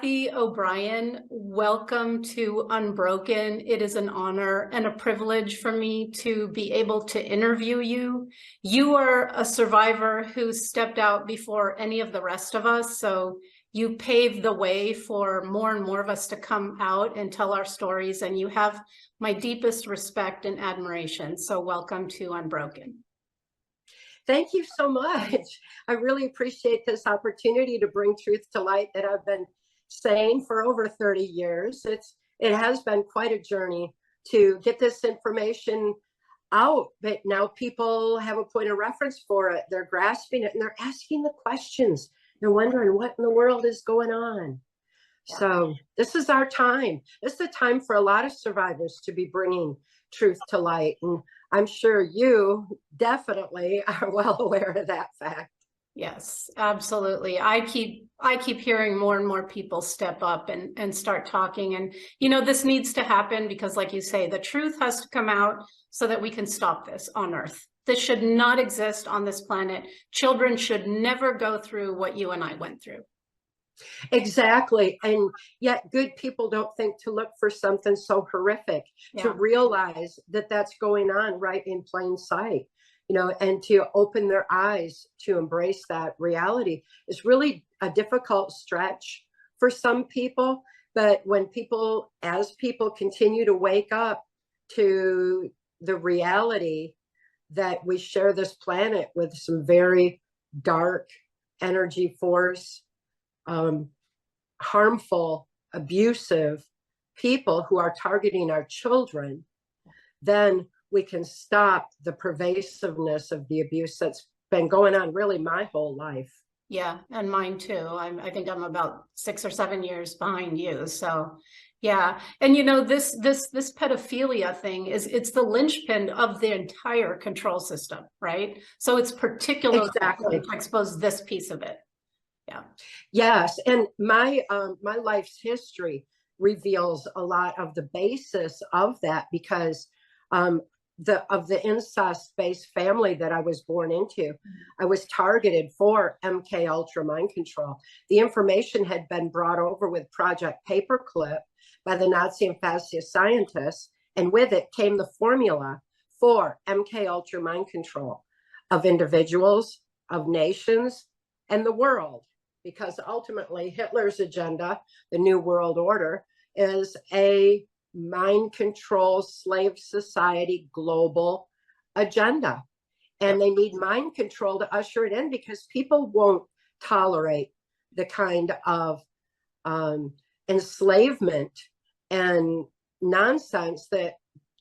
Cathy O'Brien. Welcome to Unbroken. It is an honor and a privilege for me to be able to interview you. You are a survivor who stepped out before any of the rest of us, so you paved the way for more and more of us to come out and tell our stories, and you have my deepest respect and admiration. So welcome to Unbroken. Thank you so much. I really appreciate this opportunity to bring truth to light that I've been saying for over 30 years. It has been quite a journey to get this information out, but now people have a point of reference for it. They're grasping it and they're asking the questions. They're wondering what in the world is going on. Yeah. So this is our time. This is the time for a lot of survivors to be bringing truth to light. And I'm sure you definitely are well aware of that fact. Yes, absolutely. I keep hearing more and more people step up and start talking. And, you know, this needs to happen because, like you say, the truth has to come out so that we can stop this on Earth. This should not exist on this planet. Children should never go through what you and I went through. Exactly. And yet good people don't think to look for something so horrific, to realize that that's going on right in plain sight, you know, and to open their eyes to embrace that reality is really a difficult stretch for some people. But when people, as people continue to wake up to the reality that we share this planet with some very dark energy force, harmful, abusive people who are targeting our children, then we can stop the pervasiveness of the abuse that's been going on really my whole life. Yeah, and mine too. I think I'm about 6 or 7 years behind you. So yeah. And you know, this pedophilia thing it's the linchpin of the entire control system, right? So it's particularly important to expose this piece of it. Yeah. Yes, and my life's history reveals a lot of the basis of that because of the incest-based family that I was born into. I was targeted for MK Ultra mind control. The information had been brought over with Project Paperclip by the Nazi and fascist scientists, and with it came the formula for MK Ultra mind control of individuals, of nations, and the world. Because ultimately Hitler's agenda, the New World Order, is a mind control slave society global agenda. And they need mind control to usher it in because people won't tolerate the kind of enslavement and nonsense, that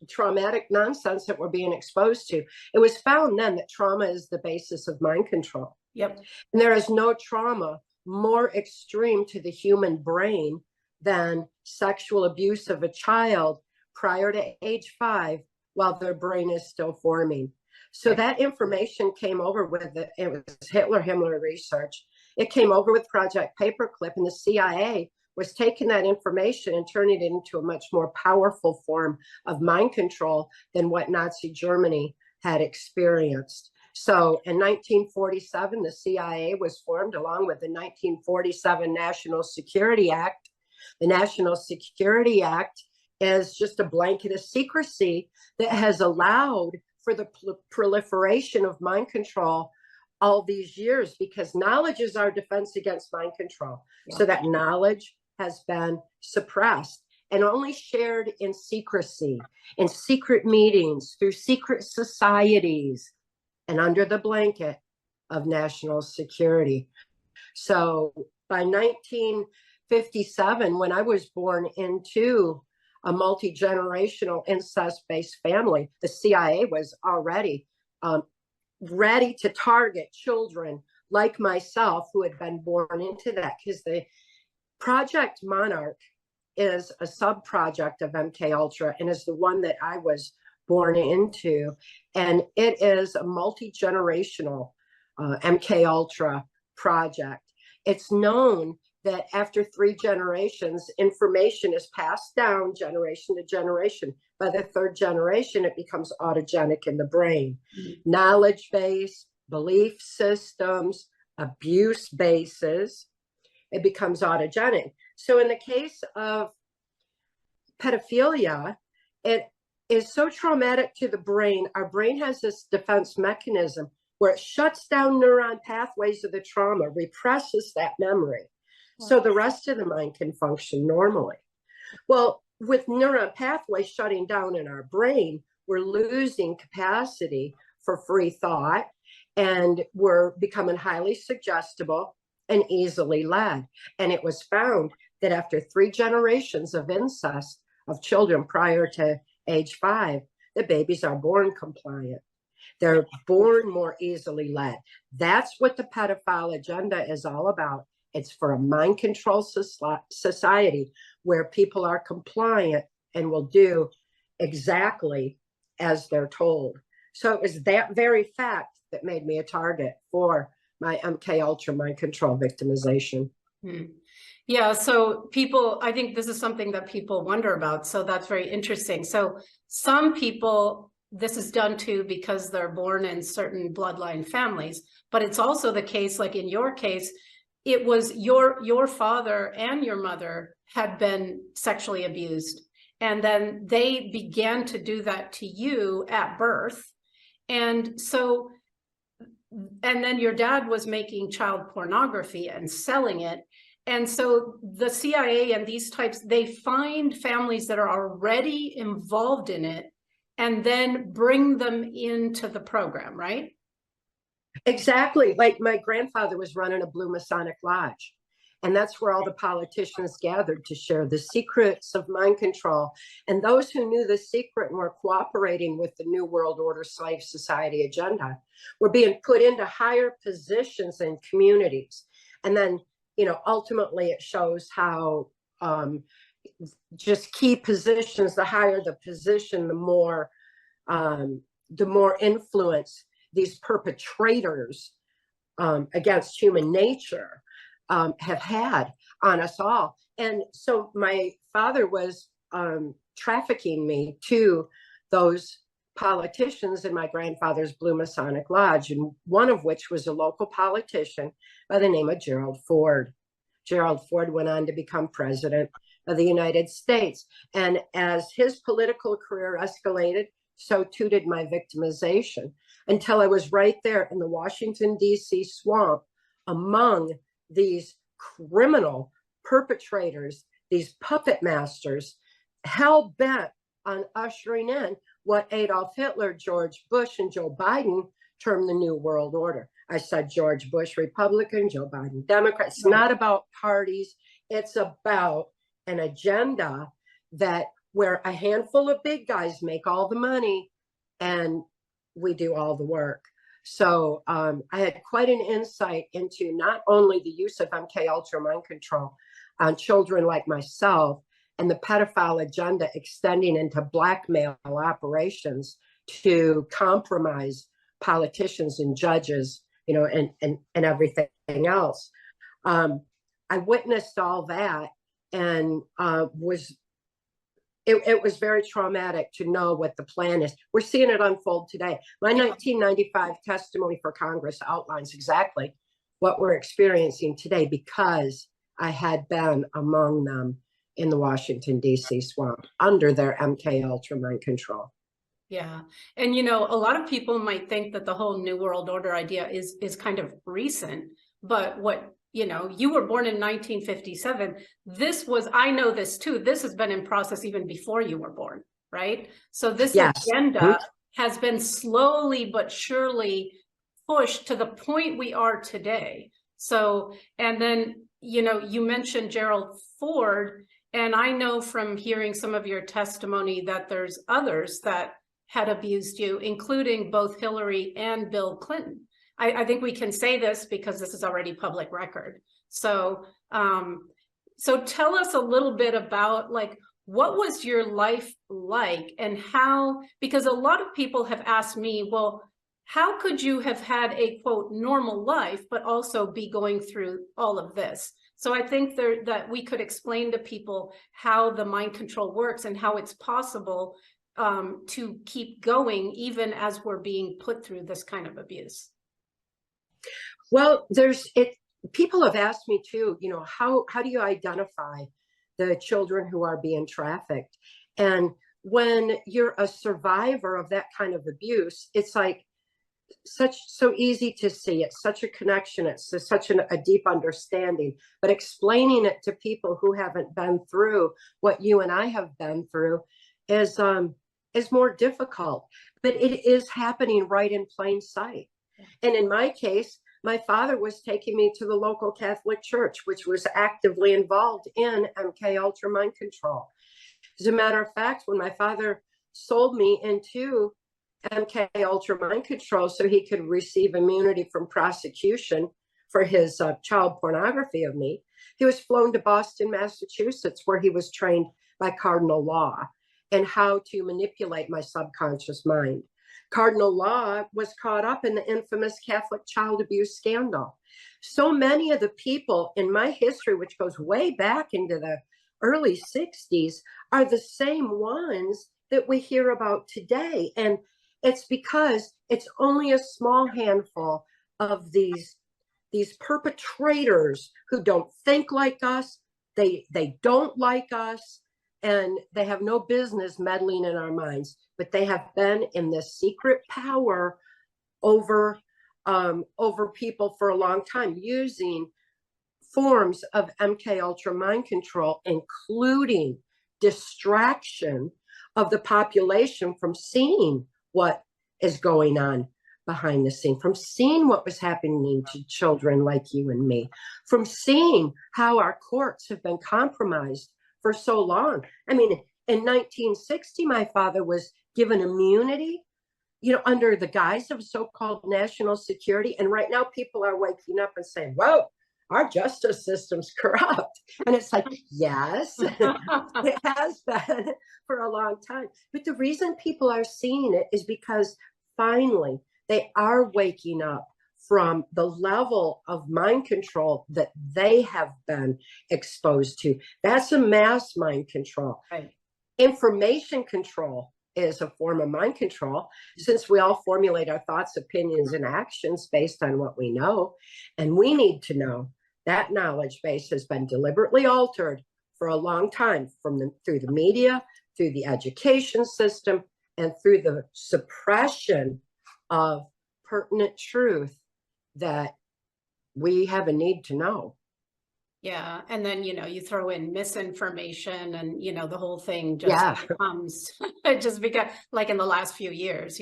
traumatic nonsense that we're being exposed to. It was found then that trauma is the basis of mind control. Yep. And there is no trauma more extreme to the human brain than sexual abuse of a child prior to age 5 while their brain is still forming. So that information came over with it was Himmler research. It came over with Project Paperclip, and the CIA was taking that information and turning it into a much more powerful form of mind control than what Nazi Germany had experienced. So in 1947, the CIA was formed along with the 1947 National Security Act. The National Security Act is just a blanket of secrecy that has allowed for the proliferation of mind control all these years, because knowledge is our defense against mind control. Yeah. So that knowledge has been suppressed and only shared in secrecy, in secret meetings, through secret societies, and under the blanket of national security. So by 1957, when I was born into a multi-generational incest-based family, the CIA was already ready to target children like myself who had been born into that, because the Project Monarch is a sub-project of MK Ultra and is the one that I was born into, and it is a multi-generational MK Ultra project. It's known that after 3 generations, information is passed down generation to generation. By the 3rd generation, it becomes autogenic in the brain. Knowledge base, belief systems, abuse bases, it becomes autogenic. So in the case of pedophilia, it is so traumatic to the brain. Our brain has this defense mechanism where it shuts down neuron pathways of the trauma, represses that memory, so the rest of the mind can function normally. Well, with neuron pathways shutting down in our brain, we're losing capacity for free thought, and we're becoming highly suggestible and easily led. And it was found that after 3 generations of incest of children prior to age 5, the babies are born compliant. They're born more easily led. That's what the pedophile agenda is all about. It's for a mind control society where people are compliant and will do exactly as they're told. So it was that very fact that made me a target for my MK Ultra mind control victimization. Yeah, so people, I think this is something that people wonder about. So that's very interesting. So some people, this is done to because they're born in certain bloodline families, but it's also the case, like in your case, it was your father and your mother had been sexually abused, and then they began to do that to you at birth. And so, and then your dad was making child pornography and selling it. And so the CIA and these types, they find families that are already involved in it and then bring them into the program, right? Exactly. Like my grandfather was running a Blue Masonic Lodge, and that's where all the politicians gathered to share the secrets of mind control. And those who knew the secret and were cooperating with the New World Order slave society agenda were being put into higher positions in communities. And then, you know, ultimately it shows how just key positions, the higher the position, the more influence these perpetrators against human nature have had on us all. And so my father was trafficking me to those politicians in my grandfather's Blue Masonic Lodge, and one of which was a local politician by the name of Gerald Ford. Gerald Ford went on to become president of the United States. And as his political career escalated, so too did my victimization, until I was right there in the Washington, D.C. swamp among these criminal perpetrators, these puppet masters, hell-bent on ushering in what Adolf Hitler, George Bush, and Joe Biden termed the New World Order. I said George Bush Republican, Joe Biden Democrat. It's not about parties. It's about an agenda that where a handful of big guys make all the money and we do all the work. So I had quite an insight into not only the use of MK Ultra mind control on children like myself, and the pedophile agenda extending into blackmail operations to compromise politicians and judges, you know, and everything else. I witnessed all that, and it was very traumatic to know what the plan is. We're seeing it unfold today. My 1995 testimony for Congress outlines exactly what we're experiencing today because I had been among them in the Washington, D.C. swamp under their MK Ultra mind control. Yeah. And, you know, a lot of people might think that the whole New World Order idea is kind of recent, but what, you know, you were born in 1957. This was, I know this too, this has been in process even before you were born, right? So this agenda has been slowly but surely pushed to the point we are today. So, and then, you know, you mentioned Gerald Ford, and I know from hearing some of your testimony that there's others that had abused you, including both Hillary and Bill Clinton. I think we can say this because this is already public record. So, so tell us a little bit about, like, what was your life like and how, because a lot of people have asked me, well, how could you have had a, quote, normal life, but also be going through all of this? So I think that we could explain to people how the mind control works and how it's possible to keep going even as we're being put through this kind of abuse. Well, people have asked me too, how do you identify the children who are being trafficked? And when you're a survivor of that kind of abuse, it's like so easy to see. It's such a connection. It's such a deep understanding. But explaining it to people who haven't been through what you and I have been through is more difficult. But it is happening right in plain sight. And in my case, my father was taking me to the local Catholic church, which was actively involved in MK Ultra mind control. As a matter of fact, when my father sold me into MK Ultra mind control so he could receive immunity from prosecution for his child pornography of me, he was flown to Boston, Massachusetts, where he was trained by Cardinal Law and how to manipulate my subconscious mind. Cardinal Law was caught up in the infamous Catholic child abuse scandal. So many of the people in my history, which goes way back into the early 60s, are the same ones that we hear about today. And it's because it's only a small handful of these perpetrators who don't think like us, they don't like us, and they have no business meddling in our minds, but they have been in this secret power over people for a long time, using forms of MK Ultra mind control, including distraction of the population from seeing what is going on behind the scene, from seeing what was happening to children like you and me, from seeing how our courts have been compromised for so long. I mean, in 1960, my father was given immunity, under the guise of so-called national security. And right now people are waking up and saying, whoa, our justice system's corrupt. And it's like, yes, it has been for a long time. But the reason people are seeing it is because finally they are waking up from the level of mind control that they have been exposed to. That's a mass mind control. Right. Information control is a form of mind control, since we all formulate our thoughts, opinions, and actions based on what we know. And we need to know that knowledge base has been deliberately altered for a long time, through the media, through the education system, and through the suppression of pertinent truth that we have a need to know. Yeah. And then, you throw in misinformation and, the whole thing just becomes, it just becomes like in the last few years,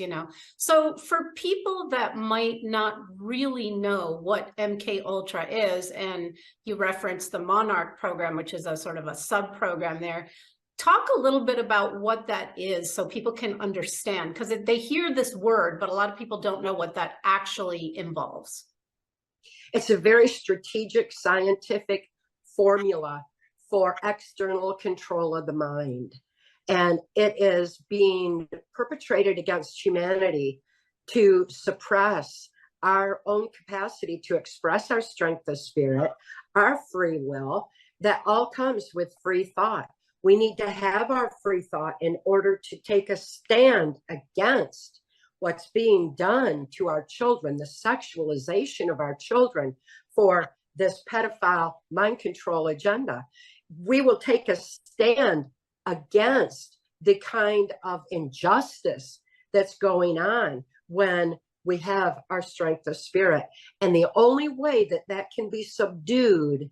So for people that might not really know what MK Ultra is, and you referenced the Monarch program, which is a sort of a sub-program there, talk a little bit about what that is so people can understand, because they hear this word, but a lot of people don't know what that actually involves. It's a very strategic, scientific formula for external control of the mind. And it is being perpetrated against humanity to suppress our own capacity to express our strength of spirit, our free will. That all comes with free thought. We need to have our free thought in order to take a stand against what's being done to our children, the sexualization of our children for this pedophile mind control agenda. We will take a stand against the kind of injustice that's going on when we have our strength of spirit. And the only way that that can be subdued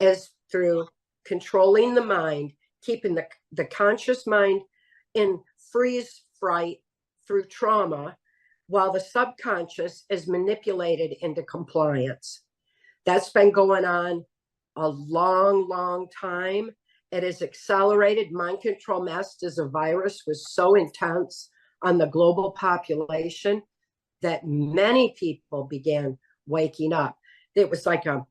is through controlling the mind, keeping the conscious mind in freeze fright through trauma, while the subconscious is manipulated into compliance. That's been going on a long, long time. It is accelerated. Mind control masked as a virus was so intense on the global population that many people began waking up. It was like a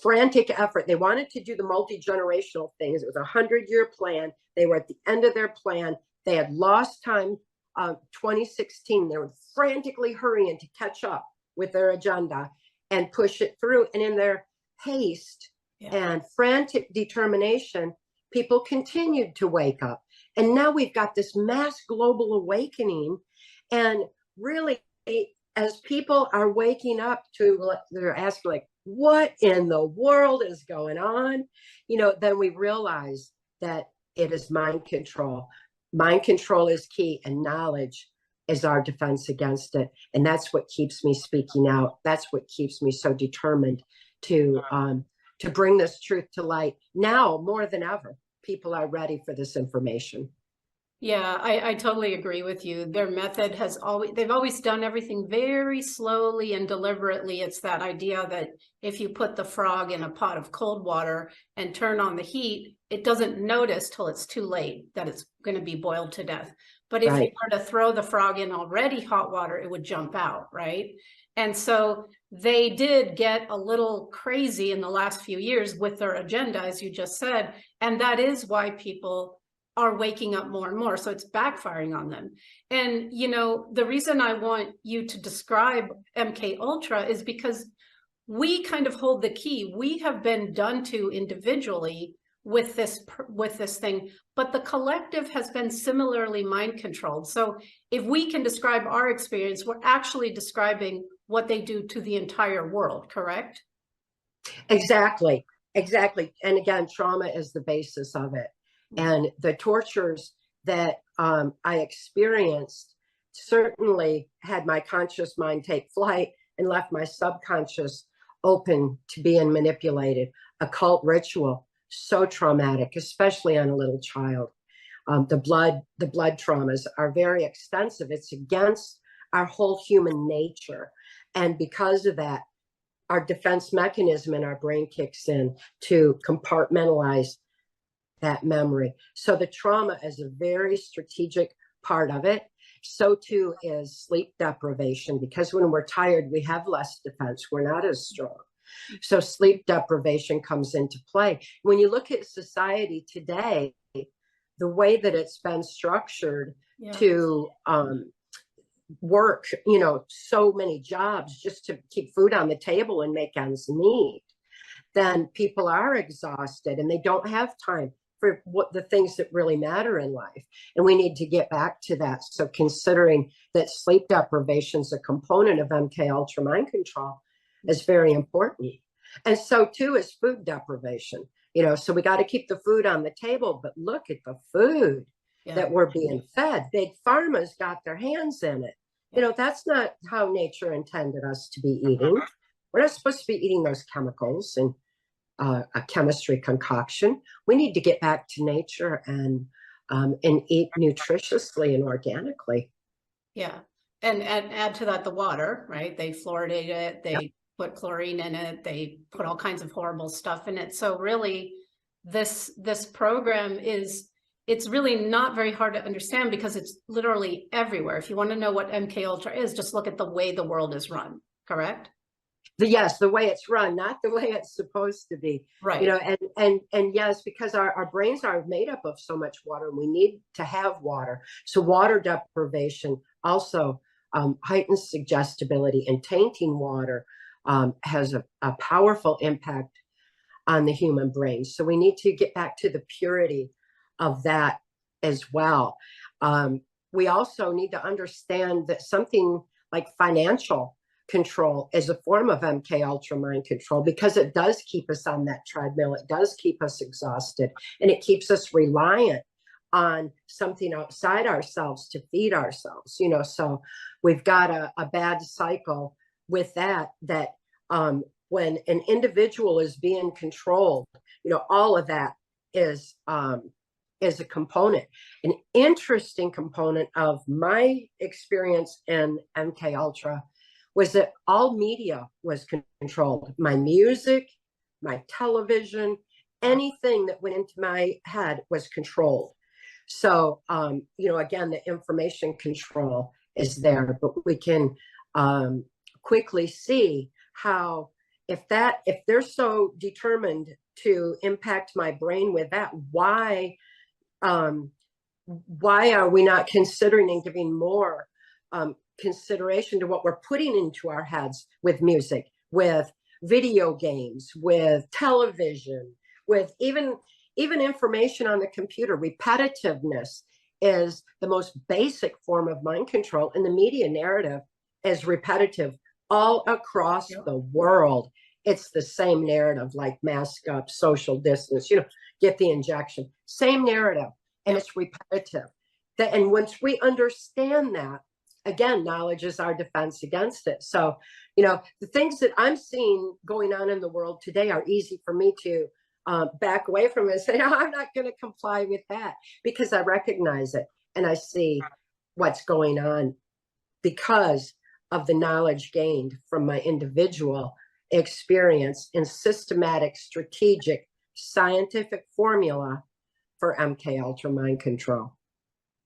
frantic effort. They wanted to do the multi-generational things. It was a 100-year plan. They were at the end of their plan. They had lost time. 2016, they were frantically hurrying to catch up with their agenda and push it through. And in their haste and frantic determination, people continued to wake up. And now we've got this mass global awakening. And really, as people are waking up to, they're asking, like, what in the world is going on? Then we realize that it is mind control. Mind control is key, and knowledge is our defense against it. And that's what keeps me speaking out. That's what keeps me so determined to bring this truth to light. Now more than ever, people are ready for this information. Yeah, I totally agree with you. Their method they've always done everything very slowly and deliberately. It's that idea that if you put the frog in a pot of cold water and turn on the heat, it doesn't notice till it's too late that it's going to be boiled to death. But if you were to throw the frog in already hot water, it would jump out, right? And so they did get a little crazy in the last few years with their agenda, as you just said. And that is why people are waking up more and more. So it's backfiring on them. And, the reason I want you to describe MK Ultra is because we kind of hold the key. We have been done to individually with this thing, but the collective has been similarly mind controlled. So if we can describe our experience, we're actually describing what they do to the entire world, correct? Exactly. And again, trauma is the basis of it. And the tortures that I experienced certainly had my conscious mind take flight and left my subconscious open to being manipulated. Occult ritual, so traumatic, especially on a little child. The blood traumas are very extensive. It's against our whole human nature. And because of that, our defense mechanism in our brain kicks in to compartmentalize that memory. So the trauma is a very strategic part of it. So too is sleep deprivation, because when we're tired, we have less defense. We're not as strong. So sleep deprivation comes into play. When you look at society today, the way that it's been structured to work, so many jobs just to keep food on the table and make ends meet, then people are exhausted and they don't have time for what the things that really matter in life. And we need to get back to that. So considering that sleep deprivation is a component of MK Ultra mind control is very important. And so too is food deprivation. So we got to keep the food on the table, but look at the food that we're being fed. Big pharma's got their hands in it. That's not how nature intended us to be eating. We're not supposed to be eating those chemicals and a chemistry concoction. We need to get back to nature and eat nutritiously and organically. Yeah. And add to that the water, right? They fluoridate it. They put chlorine in it. They put all kinds of horrible stuff in it. So really, this program it's really not very hard to understand because it's literally everywhere. If you want to know what MK Ultra is, just look at the way the world is run, correct? Yes, the way it's run, not the way it's supposed to be. Right. And yes, because our brains are made up of so much water, and we need to have water. So water deprivation also heightens suggestibility, and tainting water has a powerful impact on the human brain. So we need to get back to the purity of that as well. We also need to understand that something like financial control is a form of MK Ultra mind control, because it does keep us on that treadmill. It does keep us exhausted, and it keeps us reliant on something outside ourselves to feed ourselves. So we've got a bad cycle with that when an individual is being controlled, all of that is a component. An interesting component of my experience in MK Ultra was that all media was controlled. My music, my television, anything that went into my head was controlled. So, again, the information control is there, but we can quickly see how if they're so determined to impact my brain with that, why are we not considering and giving more consideration to what we're putting into our heads with music, with video games, with television, with even information on the computer? Repetitiveness is the most basic form of mind control, and the media narrative is repetitive all across the world. it's the same narrative, like mask up, social distance, get the injection, same narrative, and it's repetitive. And once we understand that, again, knowledge is our defense against it. So, the things that I'm seeing going on in the world today are easy for me to back away from it and say, no, I'm not going to comply with that, because I recognize it and I see what's going on because of the knowledge gained from my individual experience in systematic, strategic, scientific formula for MK Ultra mind control.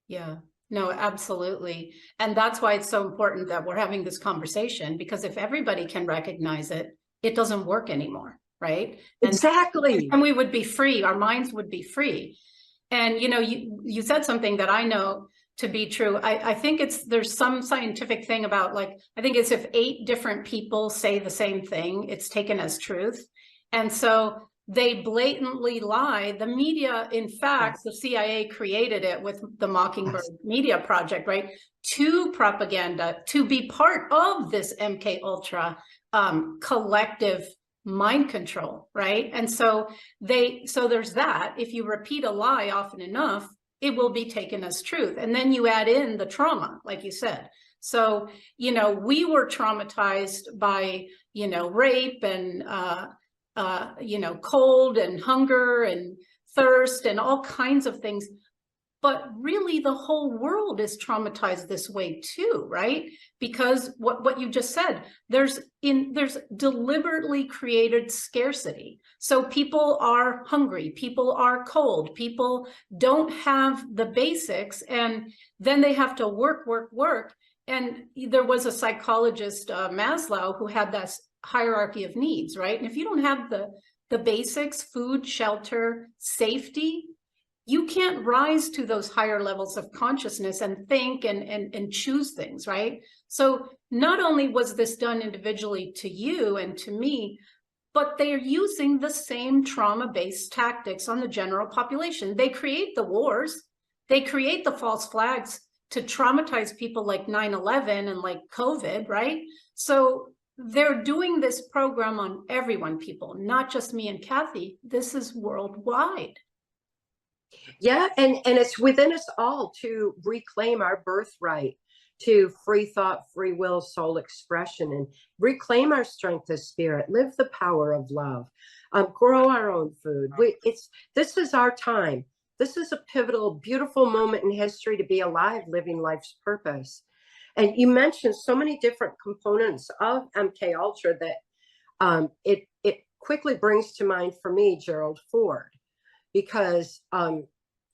Yeah, no, absolutely. And that's why it's so important that we're having this conversation, because if everybody can recognize it, it doesn't work anymore, right? Exactly. And we would be free, our minds would be free. And, you said something that I know to be true. I think there's some scientific thing about, like, I think it's if 8 different people say the same thing, it's taken as truth. And so they blatantly lie. The media, in fact, the CIA created it with the Mockingbird Media Project, right? To propaganda, to be part of this MK Ultra collective mind control, right? And so there's that. If you repeat a lie often enough, it will be taken as truth. And then you add in the trauma, like you said. So, we were traumatized by, rape and, cold and hunger and thirst and all kinds of things. But really, the whole world is traumatized this way too, right? Because what you just said, there's deliberately created scarcity. So people are hungry, people are cold, people don't have the basics, and then they have to work. And there was a psychologist, Maslow, who had this hierarchy of needs, right? And if you don't have the basics, food, shelter, safety, you can't rise to those higher levels of consciousness and think and choose things, right? So not only was this done individually to you and to me, but they're using the same trauma-based tactics on the general population. They create the wars, they create the false flags to traumatize people like 9/11 and like COVID, right? So they're doing this program on everyone, people, not just me and Cathy. This is worldwide. Yeah, and it's within us all to reclaim our birthright to free thought, free will, soul expression, and reclaim our strength of spirit, live the power of love, grow our own food. This is our time. This is a pivotal, beautiful moment in history to be alive, living life's purpose. And you mentioned so many different components of MK Ultra that it quickly brings to mind for me Gerald Ford, because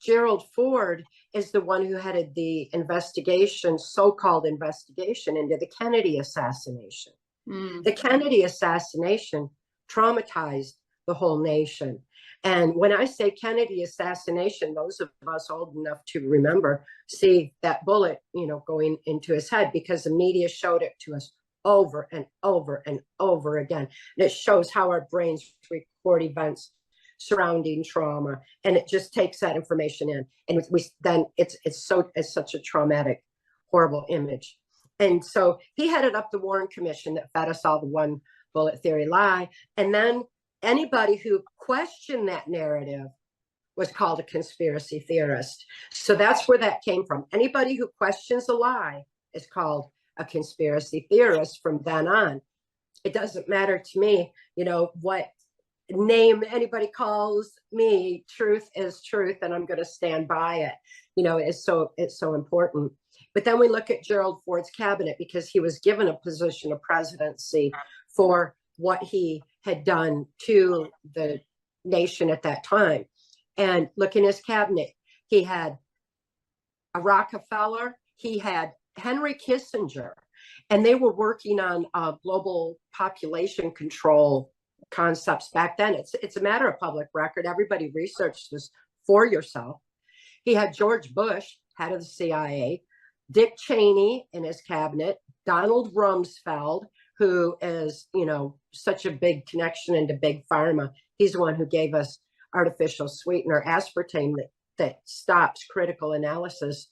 Gerald Ford is the one who headed the investigation, so-called investigation into the Kennedy assassination. The Kennedy assassination traumatized the whole nation. And when I say Kennedy assassination, those of us old enough to remember see that bullet, going into his head, because the media showed it to us over and over and over again. And it shows how our brains record events surrounding trauma, and it just takes that information in, and it's such a traumatic, horrible image. And so he headed up the Warren Commission that fed us all the one bullet theory lie, and then anybody who questioned that narrative was called a conspiracy theorist. So that's where that came from. Anybody who questions a lie is called a conspiracy theorist from then on. It doesn't matter to me, what name anybody calls me. Truth is truth, and I'm going to stand by it. It's so important. But then we look at Gerald Ford's cabinet, because he was given a position of presidency for what he had done to the nation at that time. And look in his cabinet, he had a Rockefeller, he had Henry Kissinger, and they were working on global population control concepts back then. It's a matter of public record. Everybody researched this for yourself. He had George Bush, head of the CIA, Dick Cheney in his cabinet, Donald Rumsfeld, who is, such a big connection into big pharma. He's the one who gave us artificial sweetener aspartame that stops critical analysis,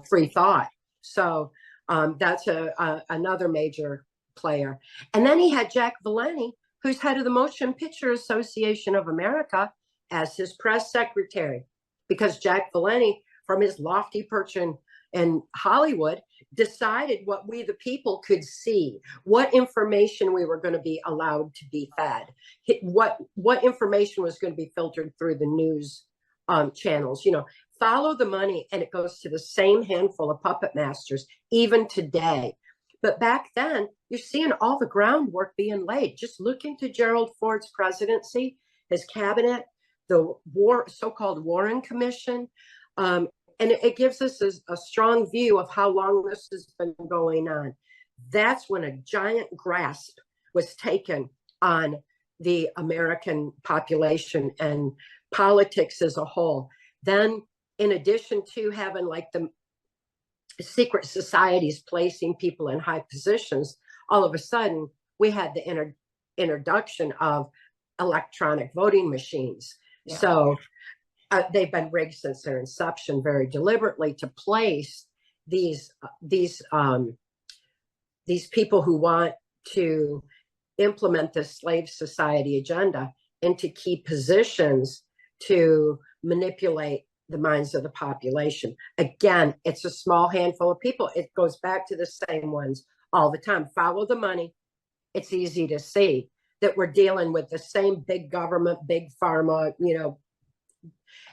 free thought. So that's another major player. And then he had Jack Valenti, who's head of the Motion Picture Association of America, as his press secretary, because Jack Valenti, from his lofty perch in Hollywood, decided what we the people could see, what information we were going to be allowed to be fed, what information was going to be filtered through the news channels. You know, follow the money, and it goes to the same handful of puppet masters even today. But back then, you're seeing all the groundwork being laid. Just look into Gerald Ford's presidency, his cabinet, the so-called Warren Commission. And it gives us a strong view of how long this has been going on. That's when a giant grasp was taken on the American population and politics as a whole. Then, in addition to having like the secret societies placing people in high positions, all of a sudden we had the introduction of electronic voting machines. Yeah. So they've been rigged since their inception very deliberately to place these people who want to implement the slave society agenda into key positions to manipulate the minds of the population. Again, it's a small handful of people. It goes back to the same ones all the time. Follow the money. It's easy to see that we're dealing with the same big government, big pharma, you know,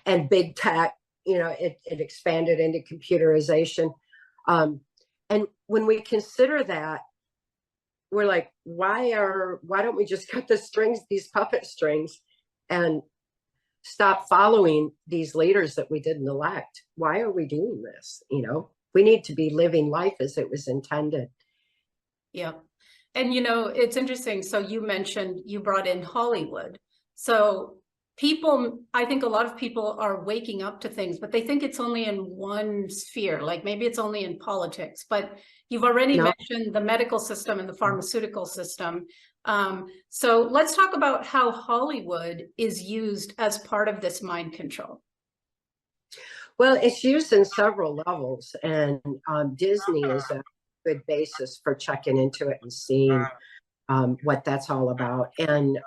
and big tech. You know, it expanded into computerization. And when we consider that, we're like, why don't we just cut the strings, these puppet strings, and stop following these leaders that we didn't elect? Why are we doing this? You know, we need to be living life as it was intended. Yeah. And, you know, it's interesting. So you mentioned you brought in Hollywood. So people, I think a lot of people are waking up to things, but they think it's only in one sphere, like maybe it's only in politics. But you've already mentioned the medical system and the pharmaceutical system. So let's talk about how Hollywood is used as part of this mind control. Well, it's used in several levels, and Disney is a good basis for checking into it and seeing what that's all about, and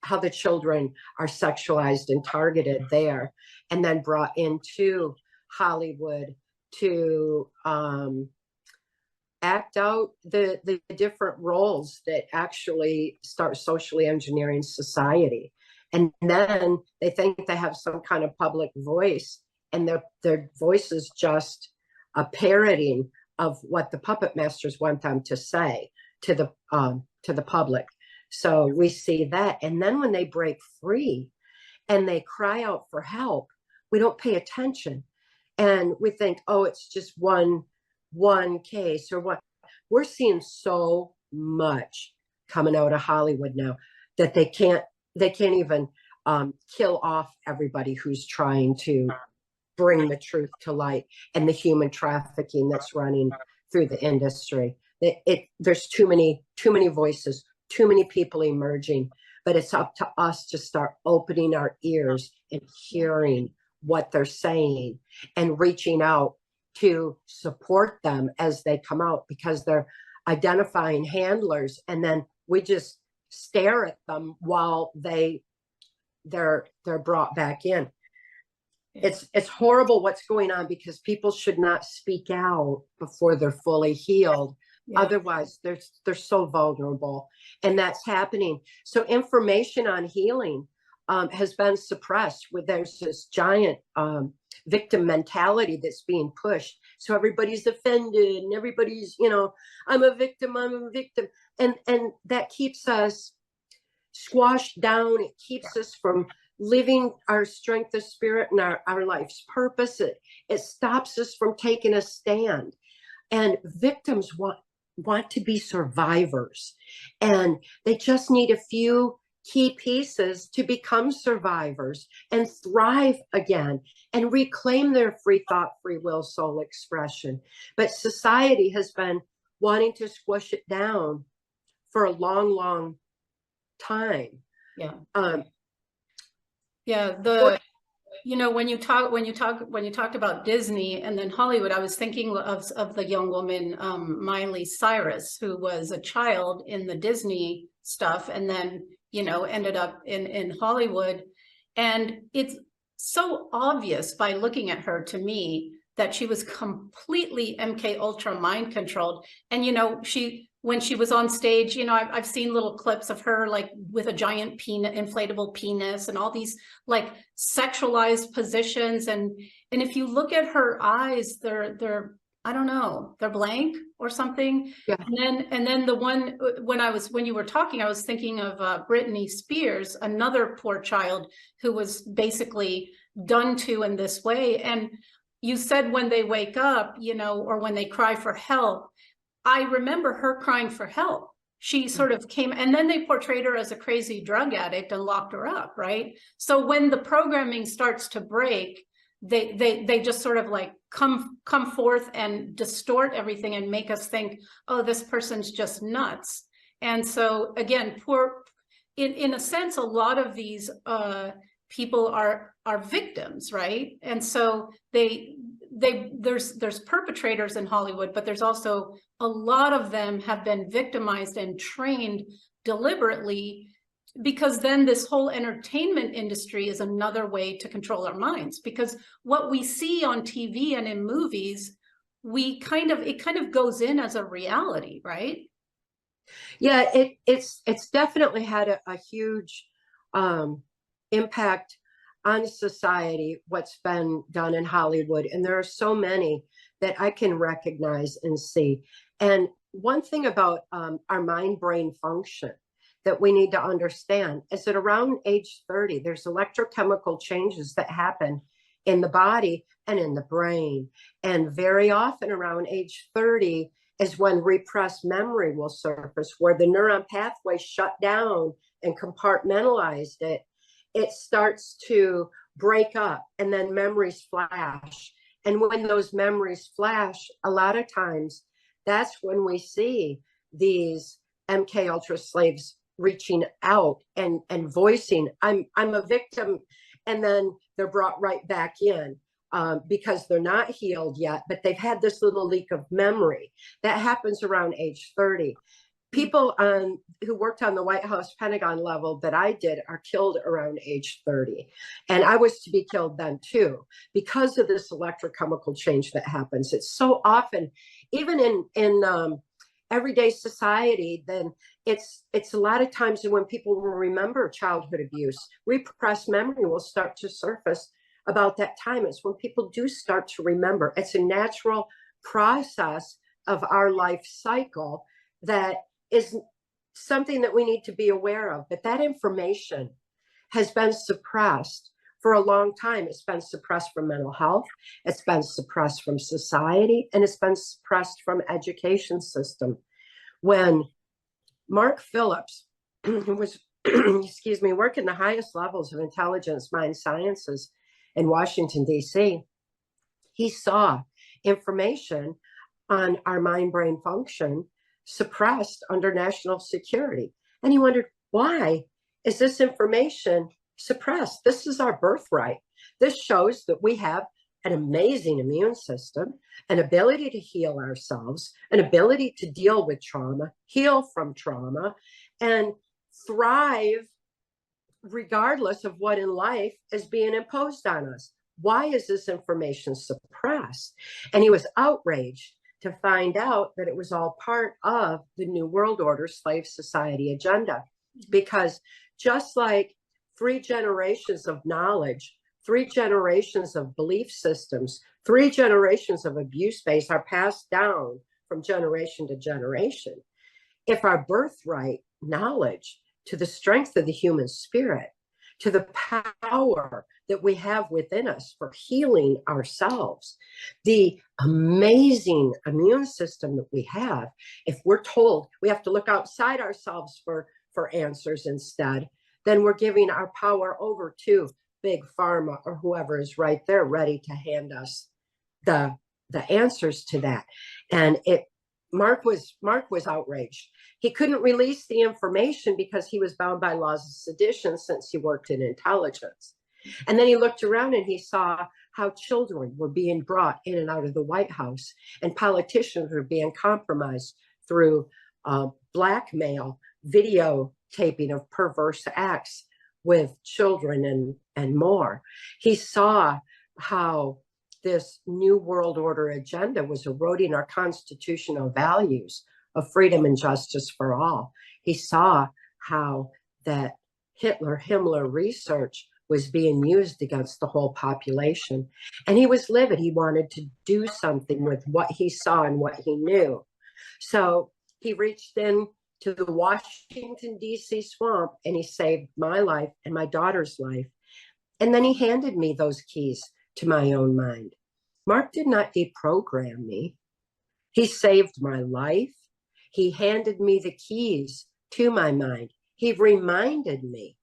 how the children are sexualized and targeted there, and then brought into Hollywood to act out the different roles that actually start socially engineering society. And then they think they have some kind of public voice, and their voice is just a parroting of what the puppet masters want them to say to the public. So we see that. And then when they break free and they cry out for help, we don't pay attention. And we think, oh, it's just one case or what. We're seeing so much coming out of Hollywood now that they can't even kill off everybody who's trying to bring the truth to light, and the human trafficking that's running through the industry. There's too many voices, too many people emerging, but it's up to us to start opening our ears and hearing what they're saying and reaching out to support them as they come out, because they're identifying handlers, and then we just stare at them while they're brought back in. It's horrible what's going on, because people should not speak out before they're fully healed. Yeah. Otherwise, they're so vulnerable, and that's happening. So information on healing has been suppressed. There's this giant victim mentality that's being pushed. So everybody's offended, and everybody's, you know, I'm a victim, and that keeps us squashed down. It keeps us from living our strength of spirit and our life's purpose. It stops us from taking a stand. And victims want to be survivors, and they just need a few key pieces to become survivors and thrive again and reclaim their free thought, free will, soul expression. But society has been wanting to squish it down for a long time. Yeah. You know, when you talked about Disney and then Hollywood, I was thinking of the young woman, Miley Cyrus, who was a child in the Disney stuff and then, you know, ended up in Hollywood. And it's so obvious by looking at her, to me, that she was completely MK Ultra mind controlled. And, you know, when she was on stage, you know, I've seen little clips of her like with a giant penis, inflatable penis, and all these like sexualized positions. And if you look at her eyes, they're I don't know, they're blank or something. Yeah. And then the one when you were talking, I was thinking of Britney Spears, another poor child who was basically done to in this way. And you said when they wake up, you know, or when they cry for help. I remember her crying for help. She sort of came, and then they portrayed her as a crazy drug addict and locked her up, right? So when the programming starts to break, they just sort of like come forth and distort everything and make us think, oh, this person's just nuts. And so again, in a sense, a lot of these people are victims, right? And so there's perpetrators in Hollywood, but there's also a lot of them have been victimized and trained deliberately, because then this whole entertainment industry is another way to control our minds, because what we see on TV and in movies, it kind of goes in as a reality, right? Yeah, it's definitely had a huge impact on society, what's been done in Hollywood. And there are so many that I can recognize and see. And one thing about our mind-brain function that we need to understand is that around age 30, there's electrochemical changes that happen in the body and in the brain. And very often around age 30 is when repressed memory will surface, where the neuron pathway shut down and compartmentalized it. It starts to break up, and then memories flash. And when those memories flash, a lot of times that's when we see these MK Ultra slaves reaching out and voicing, I'm a victim. And then they're brought right back in because they're not healed yet, but they've had this little leak of memory. That happens around age 30. People who worked on the White House Pentagon level that I did are killed around age 30. And I was to be killed then too, because of this electrochemical change that happens. It's so often, even in everyday society, then it's a lot of times when people will remember childhood abuse, repressed memory will start to surface about that time. It's when people do start to remember. It's a natural process of our life cycle that is something that we need to be aware of. But that information has been suppressed for a long time. It's been suppressed from mental health, it's been suppressed from society, and it's been suppressed from education system. When Mark Phillips, who was, excuse me, working the highest levels of intelligence, mind sciences in Washington, D.C., he saw information on our mind-brain function suppressed under national security. And he wondered, why is this information suppressed? This is our birthright. This shows that we have an amazing immune system, an ability to heal ourselves, an ability to deal with trauma, heal from trauma, and thrive regardless of what in life is being imposed on us. Why is this information suppressed? And he was outraged to find out that it was all part of the New World Order slave society agenda. Because just like 3 generations of knowledge, 3 generations of belief systems, 3 generations of abuse base are passed down from generation to generation, if our birthright knowledge to the strength of the human spirit, to the power that we have within us for healing ourselves, the amazing immune system that we have, if we're told we have to look outside ourselves for answers instead, then we're giving our power over to big pharma or whoever is right there ready to hand us the answers to that. And Mark was outraged. He couldn't release the information because he was bound by laws of sedition since he worked in intelligence. And then he looked around and he saw how children were being brought in and out of the White House, and politicians were being compromised through blackmail, videotaping of perverse acts with children, and more. He saw how this new world order agenda was eroding our constitutional values of freedom and justice for all. He saw how that Himmler research was being used against the whole population. And he was livid. He wanted to do something with what he saw and what he knew. So he reached in to the Washington, D.C. swamp, and he saved my life and my daughter's life. And then he handed me those keys to my own mind. Mark did not deprogram me. He saved my life. He handed me the keys to my mind. He reminded me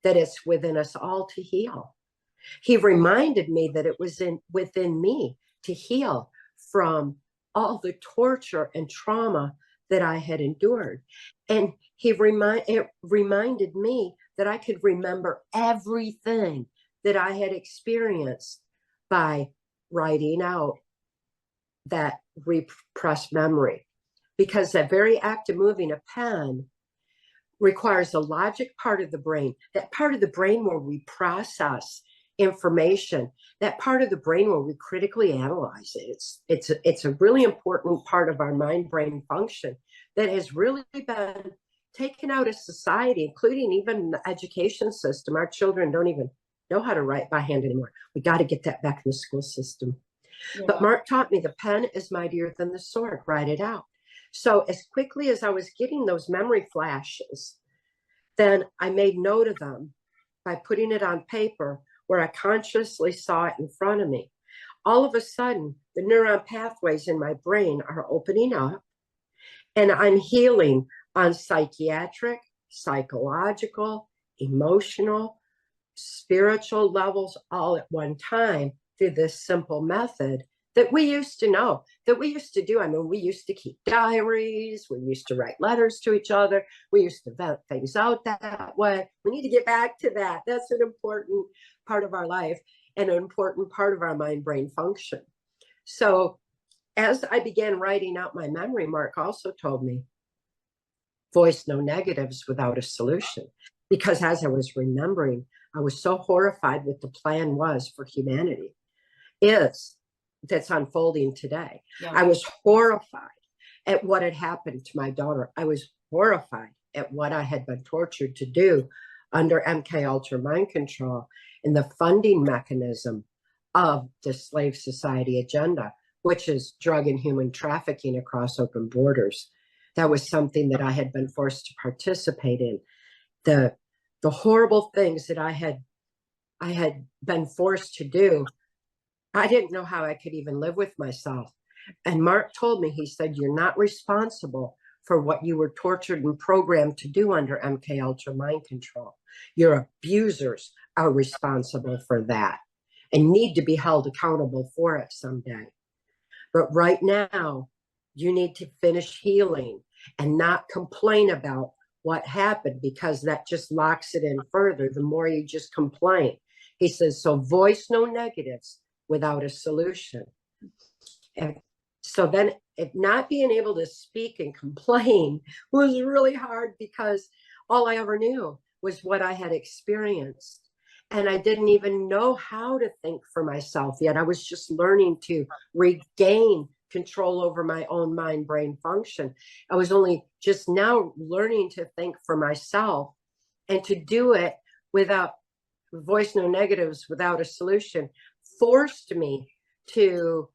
that it's within us all to heal. He reminded me that it was within me to heal from all the torture and trauma that I had endured. And it reminded me that I could remember everything that I had experienced by writing out that repressed memory. Because that very act of moving a pen requires the logic part of the brain, that part of the brain where we process information, that part of the brain where we critically analyze it. It's a really important part of our mind-brain function that has really been taken out of society, including even the education system. Our children don't even know how to write by hand anymore. We got to get that back in the school system. Yeah. But Mark taught me the pen is mightier than the sword. Write it out. So as quickly as I was getting those memory flashes, then I made note of them by putting it on paper where I consciously saw it in front of me. All of a sudden, the neuron pathways in my brain are opening up, and I'm healing on psychiatric, psychological, emotional, spiritual levels all at one time through this simple method that we used to know, that we used to do. I mean, we used to keep diaries. We used to write letters to each other. We used to vent things out that way. We need to get back to that. That's an important part of our life and an important part of our mind-brain function. So as I began writing out my memory, Mark also told me, voice no negatives without a solution. Because as I was remembering, I was so horrified what the plan was for humanity that's unfolding today. Yeah. I was horrified at what had happened to my daughter. I was horrified at what I had been tortured to do under MK Ultra mind control and the funding mechanism of the slave society agenda, which is drug and human trafficking across open borders. That was something that I had been forced to participate in. The horrible things that I had been forced to do, I didn't know how I could even live with myself. And Mark told me, he said, you're not responsible for what you were tortured and programmed to do under MK Ultra mind control. Your abusers are responsible for that and need to be held accountable for it someday. But right now, you need to finish healing and not complain about what happened, because that just locks it in further. The more you just complain. He says, so voice no negatives without a solution. And so then not being able to speak and complain was really hard, because all I ever knew was what I had experienced. And I didn't even know how to think for myself yet. I was just learning to regain control over my own mind-brain function. I was only just now learning to think for myself, and to do it without voice no negatives without a solution forced me to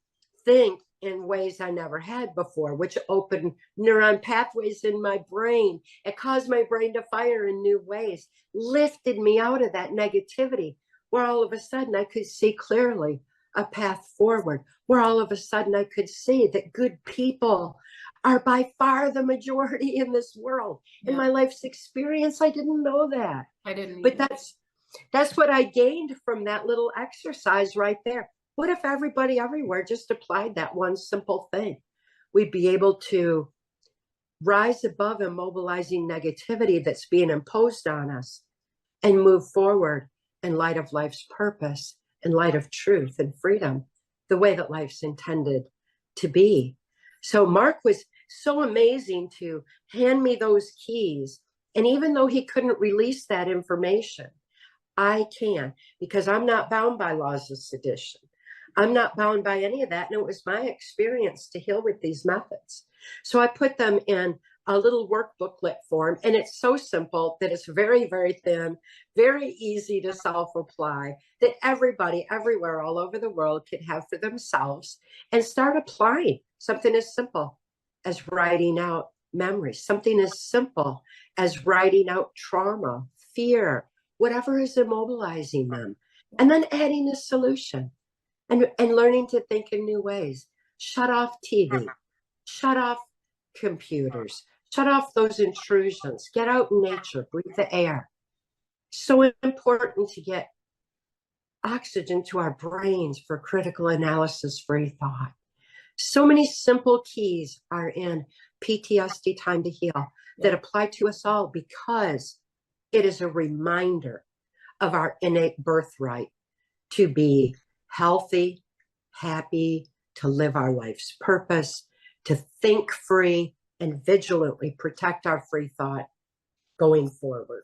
think in ways I never had before, which opened neuron pathways in my brain. It caused my brain to fire in new ways, lifted me out of that negativity, where all of a sudden I could see clearly a path forward, where all of a sudden I could see that good people are by far the majority in this world. Yeah. In my life's experience, I didn't know that. I didn't either. But that's what I gained from that little exercise right there. What if everybody everywhere just applied that one simple thing? We'd be able to rise above immobilizing negativity that's being imposed on us and move forward in light of life's purpose, in light of truth and freedom, the way that life's intended to be. So Mark was so amazing to hand me those keys. And even though he couldn't release that information, I can, because I'm not bound by laws of sedition. I'm not bound by any of that. And it was my experience to heal with these methods. So I put them in a little workbooklet form, and it's so simple that it's very, very thin, very easy to self-apply, that everybody everywhere all over the world could have for themselves and start applying. Something as simple as writing out memories, something as simple as writing out trauma, fear, whatever is immobilizing them, and then adding a solution and learning to think in new ways. Shut off TV, shut off computers, shut off those intrusions, get out in nature, breathe the air. So important to get oxygen to our brains for critical analysis, free thought. So many simple keys are in PTSD Time to Heal that apply to us all, because it is a reminder of our innate birthright to be healthy, happy, to live our life's purpose, to think free, and vigilantly protect our free thought going forward.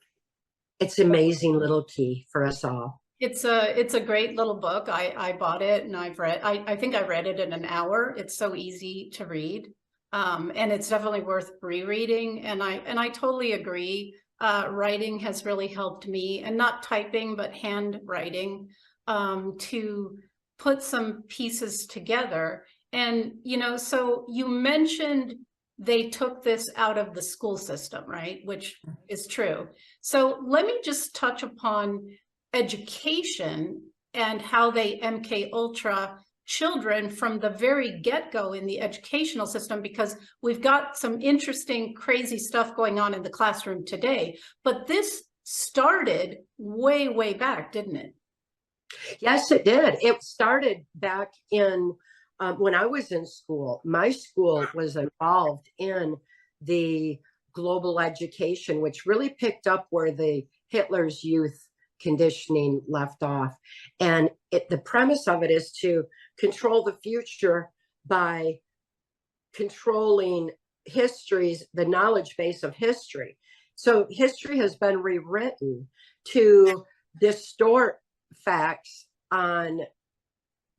It's an amazing little key for us all. It's a great little book. I bought it and I think I read it in an hour. It's so easy to read. And it's definitely worth rereading. And I totally agree. Writing has really helped me, and not typing, but handwriting, to put some pieces together. And, you know, so you mentioned they took this out of the school system, right? Which is true. So let me just touch upon education and how they MK Ultra children from the very get-go in the educational system, because we've got some interesting, crazy stuff going on in the classroom today. But this started way, way back, didn't it? Yes, it did. It started back in when I was in school. My school was involved in the global education, which really picked up where the Hitler's youth conditioning left off. And the premise of it is to control the future by controlling history's, the knowledge base of history. So history has been rewritten to distort facts on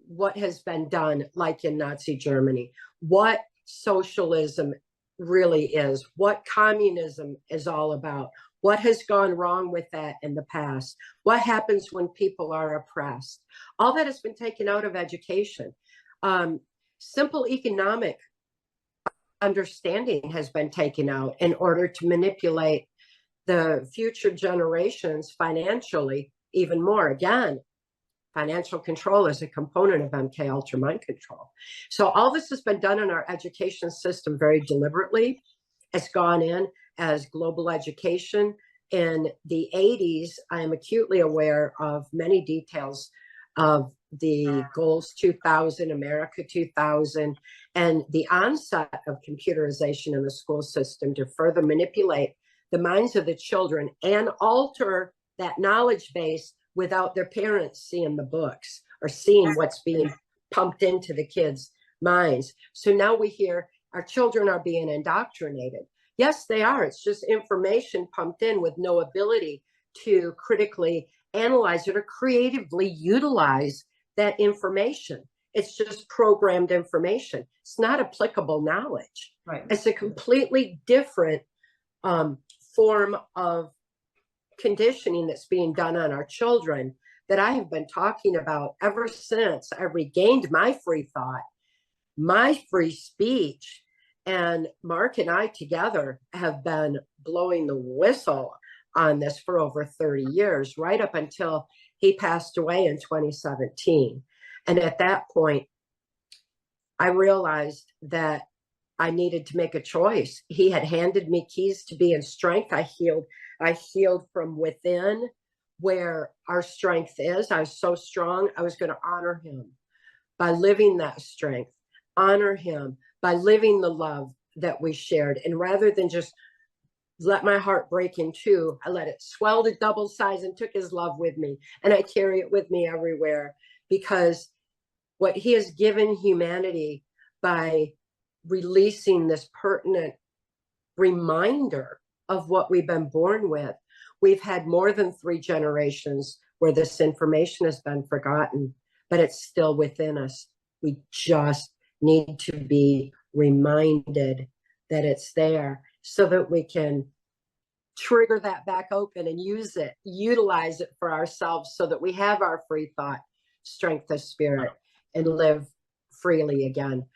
what has been done, like in Nazi Germany, what socialism really is, what communism is all about, what has gone wrong with that in the past, what happens when people are oppressed. All that has been taken out of education. Simple economic understanding has been taken out in order to manipulate the future generations financially even more. Again, financial control is a component of MK Ultra mind control. So all this has been done in our education system very deliberately. It's gone in as global education. In the 80s, I am acutely aware of many details of the Goals 2000, America 2000, and the onset of computerization in the school system to further manipulate the minds of the children and alter that knowledge base without their parents seeing the books or seeing what's being pumped into the kids' minds. So now we hear our children are being indoctrinated. Yes, they are. It's just information pumped in with no ability to critically analyze it or creatively utilize that information. It's just programmed information. It's not applicable knowledge. Right. It's a completely different form of conditioning that's being done on our children that I have been talking about ever since I regained my free thought, my free speech. And Mark and I together have been blowing the whistle on this for over 30 years, right up until he passed away in 2017. And at that point, I realized that I needed to make a choice. He had handed me keys to be in strength. I healed from within, where our strength is. I was so strong. I was going to honor him by living that strength, honor him by living the love that we shared. And rather than just let my heart break in two. I let it swell to double size and took his love with me. And I carry it with me everywhere, because what he has given humanity by releasing this pertinent reminder of what we've been born with. We've had more than 3 generations where this information has been forgotten, but it's still within us. We just need to be reminded that it's there so that we can trigger that back open and use it, utilize it for ourselves so that we have our free thought, strength of spirit, and live freely again.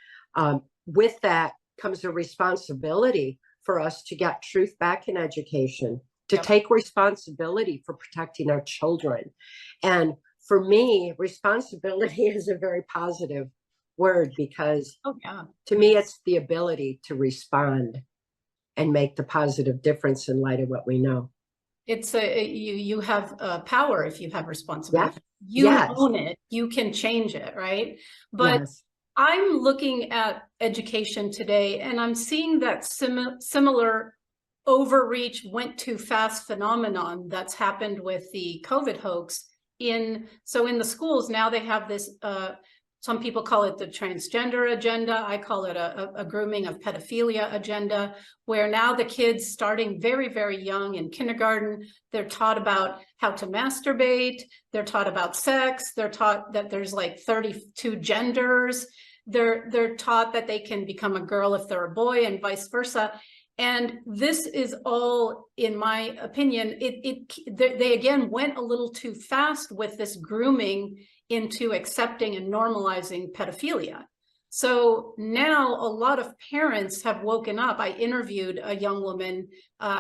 With that comes a responsibility for us to get truth back in education, to take responsibility for protecting our children. And for me, responsibility is a very positive word, because to me, it's the ability to respond and make the positive difference in light of what we know. It's you have power if you have responsibility. You own it, you can change it, right? But I'm looking at education today, and I'm seeing that similar overreach, went too fast phenomenon that's happened with the COVID hoax. So in the schools now, they have this, some people call it the transgender agenda. I call it a grooming of pedophilia agenda, where now the kids, starting very, very young in kindergarten, they're taught about how to masturbate. They're taught about sex. They're taught that there's like 32 genders. They're taught that they can become a girl if they're a boy, and vice versa. And this is all, in my opinion, they again went a little too fast with this grooming into accepting and normalizing pedophilia. So now a lot of parents have woken up. I interviewed a young woman,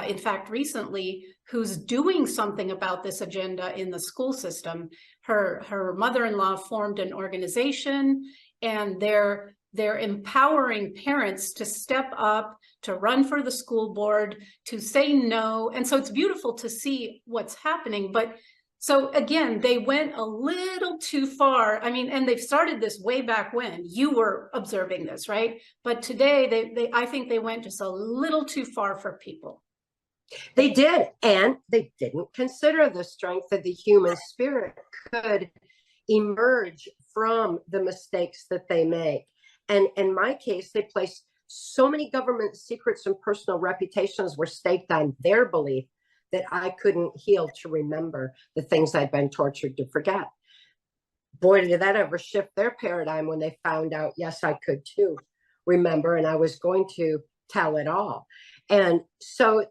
in fact, recently, who's doing something about this agenda in the school system. Her mother-in-law formed an organization, and they're empowering parents to step up, to run for the school board, to say no. And so it's beautiful to see what's happening. But so again, they went a little too far. I mean, and they've started this way back when you were observing this, right? But today, I think they went just a little too far for people. They did, and they didn't consider the strength of the human spirit could emerge from the mistakes that they make. And in my case, they placed so many government secrets and personal reputations were staked on their belief that I couldn't heal to remember the things I'd been tortured to forget. Boy, did that ever shift their paradigm when they found out, yes, I could too remember, and I was going to tell it all. And so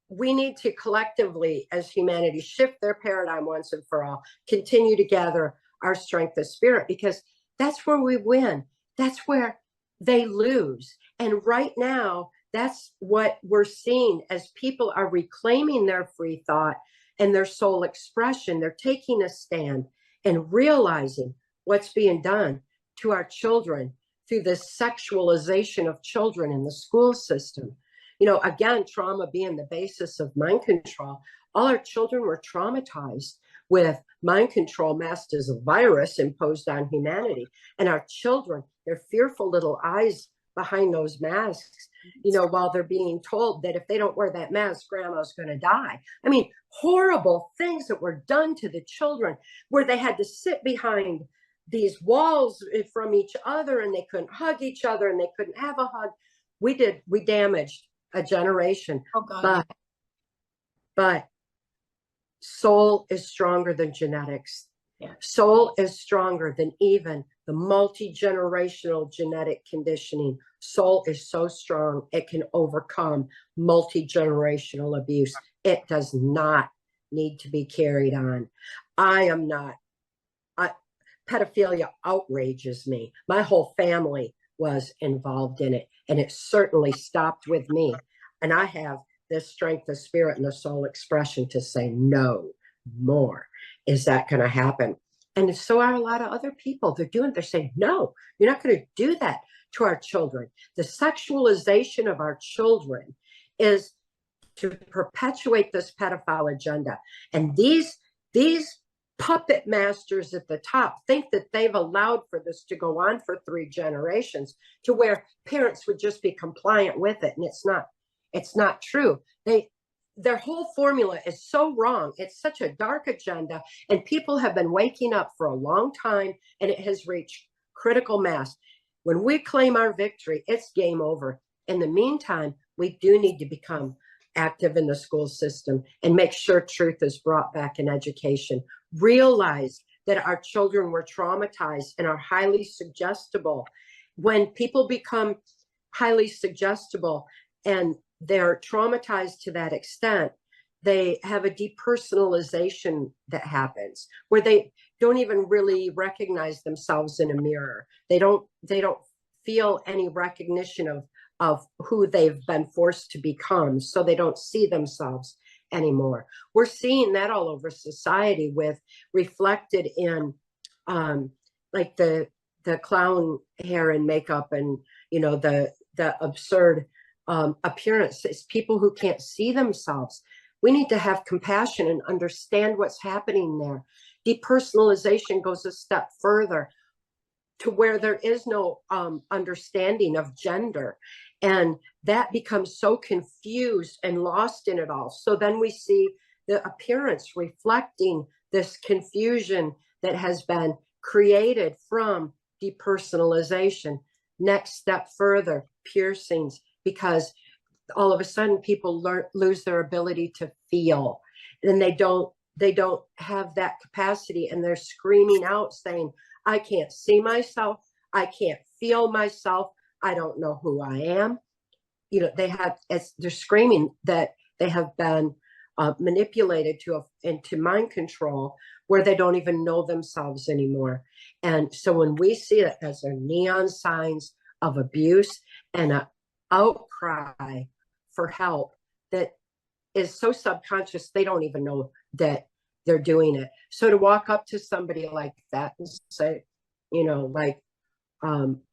we need to collectively, as humanity, shift their paradigm once and for all, continue to gather our strength of spirit, because that's where we win. That's where they lose. And right now, that's what we're seeing as people are reclaiming their free thought and their soul expression. They're taking a stand and realizing what's being done to our children through this sexualization of children in the school system. You know, again, trauma being the basis of mind control. All our children were traumatized with mind control masked as a virus imposed on humanity. And our children, their fearful little eyes behind those masks, you know, while they're being told that if they don't wear that mask, grandma's going to die. I mean, horrible things that were done to the children, where they had to sit behind these walls from each other, and they couldn't hug each other, and they couldn't have a hug. We damaged a generation. Oh, God. But soul is stronger than genetics. Yeah. Soul is stronger than even the multi-generational genetic conditioning. Soul is so strong, it can overcome multi-generational abuse. It does not need to be carried on. Pedophilia outrages me. My whole family was involved in it, and it certainly stopped with me. And I have this strength of spirit and the soul expression to say no more. Is that going to happen? And so are a lot of other people. They're saying, no, you're not going to do that to our children. The sexualization of our children is to perpetuate this pedophile agenda. And these puppet masters at the top think that they've allowed for this to go on for 3 generations, to where parents would just be compliant with it. And it's not true. their whole formula is so wrong. It's such a dark agenda, and people have been waking up for a long time, and it has reached critical mass. When we claim our victory, it's game over. In the meantime, we do need to become active in the school system and make sure truth is brought back in education. Realize that our children were traumatized and are highly suggestible. When people become highly suggestible and they're traumatized to that extent, they have a depersonalization that happens where they don't even really recognize themselves in a mirror. They don't feel any recognition of who they've been forced to become, so they don't see themselves anymore. We're seeing that all over society, with reflected in like the clown hair and makeup, and the absurd appearance. It's people who can't see themselves. We need to have compassion and understand what's happening there. Depersonalization goes a step further to where there is no understanding of gender. And that becomes so confused and lost in it all. So then we see the appearance reflecting this confusion that has been created from depersonalization. Next step further, piercings, because all of a sudden people lose their ability to feel, and they don't have that capacity, and they're screaming out saying, I can't see myself, I can't feel myself, I don't know who I am. They're screaming that they have been manipulated into mind control, where they don't even know themselves anymore. And so when we see that, as are neon signs of abuse and an outcry for help that is so subconscious, they don't even know that they're doing it. So to walk up to somebody like that and say,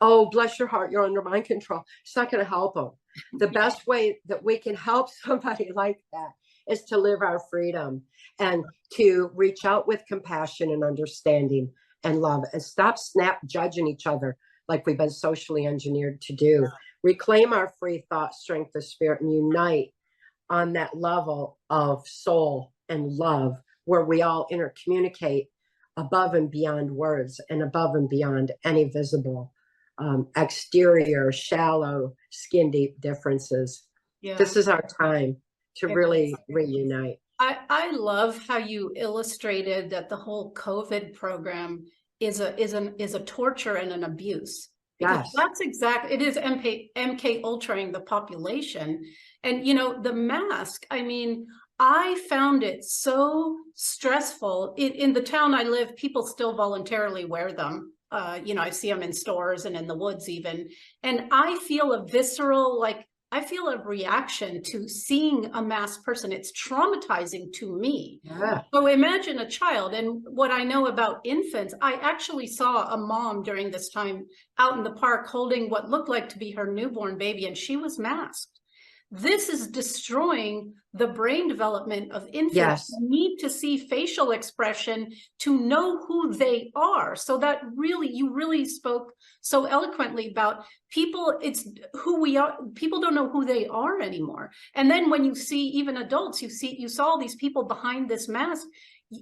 oh, bless your heart, you're under mind control, it's not going to help them. The best way that we can help somebody like that is to live our freedom and to reach out with compassion and understanding and love, and stop snap judging each other like we've been socially engineered to do. Reclaim our free thought, strength of spirit, and unite on that level of soul and love, where we all intercommunicate above and beyond words and above and beyond any visible exterior, shallow, skin deep differences. Yeah. This is our time to really reunite. I love how you illustrated that the whole COVID program is a torture and an abuse. Because yes, that's exactly, it is MK ultraing the population. And the mask, I mean, I found it so stressful. In the town I live, people still voluntarily wear them. I see them in stores and in the woods even. And I feel a visceral, I feel a reaction to seeing a masked person. It's traumatizing to me. Yeah. So imagine a child. And what I know about infants, I actually saw a mom during this time out in the park holding what looked like to be her newborn baby, and she was masked. This is destroying the brain development of infants. Yes. You need to see facial expression to know who they are. So that you really spoke so eloquently about people. It's who we are. People don't know who they are anymore. And then when you see even adults, you saw all these people behind this mask.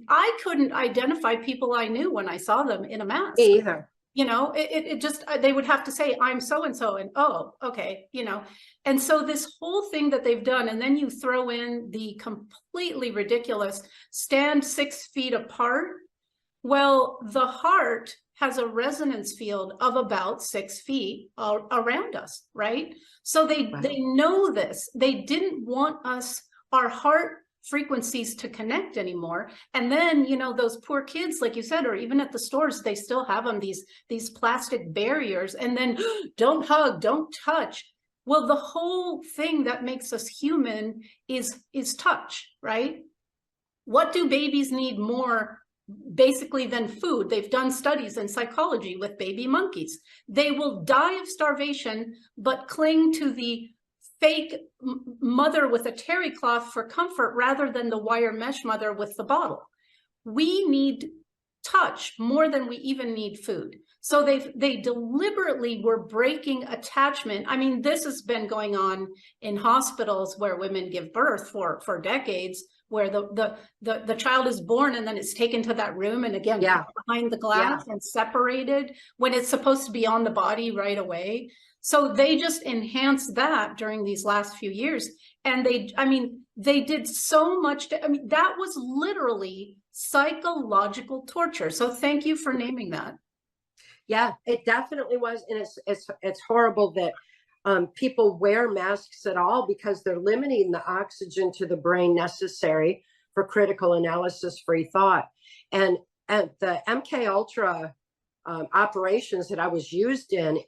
I couldn't identify people I knew when I saw them in a mask. Me either. It just, they would have to say, I'm so-and-so, and oh, okay, And so this whole thing that they've done, and then you throw in the completely ridiculous stand 6 feet apart. Well, the heart has a resonance field of about 6 feet around us, right? So they know this. They didn't want our heart frequencies to connect anymore. And then those poor kids, like you said, or even at the stores, they still have them, these plastic barriers, and then don't hug, don't touch. Well, the whole thing that makes us human is touch, right? What do babies need more basically than food? They've done studies in psychology with baby monkeys. They will die of starvation but cling to the fake mother with a terry cloth for comfort rather than the wire mesh mother with the bottle. We need touch more than we even need food. So they deliberately were breaking attachment. I mean, this has been going on in hospitals where women give birth for decades, where the child is born and then it's taken to that room and again behind the glass and separated when it's supposed to be on the body right away. So they just enhanced that during these last few years. And they did so much that was literally psychological torture. So thank you for naming that. Yeah, it definitely was. And it's horrible that people wear masks at all because they're limiting the oxygen to the brain necessary for critical analysis free thought. And at the MK Ultra operations that I was used in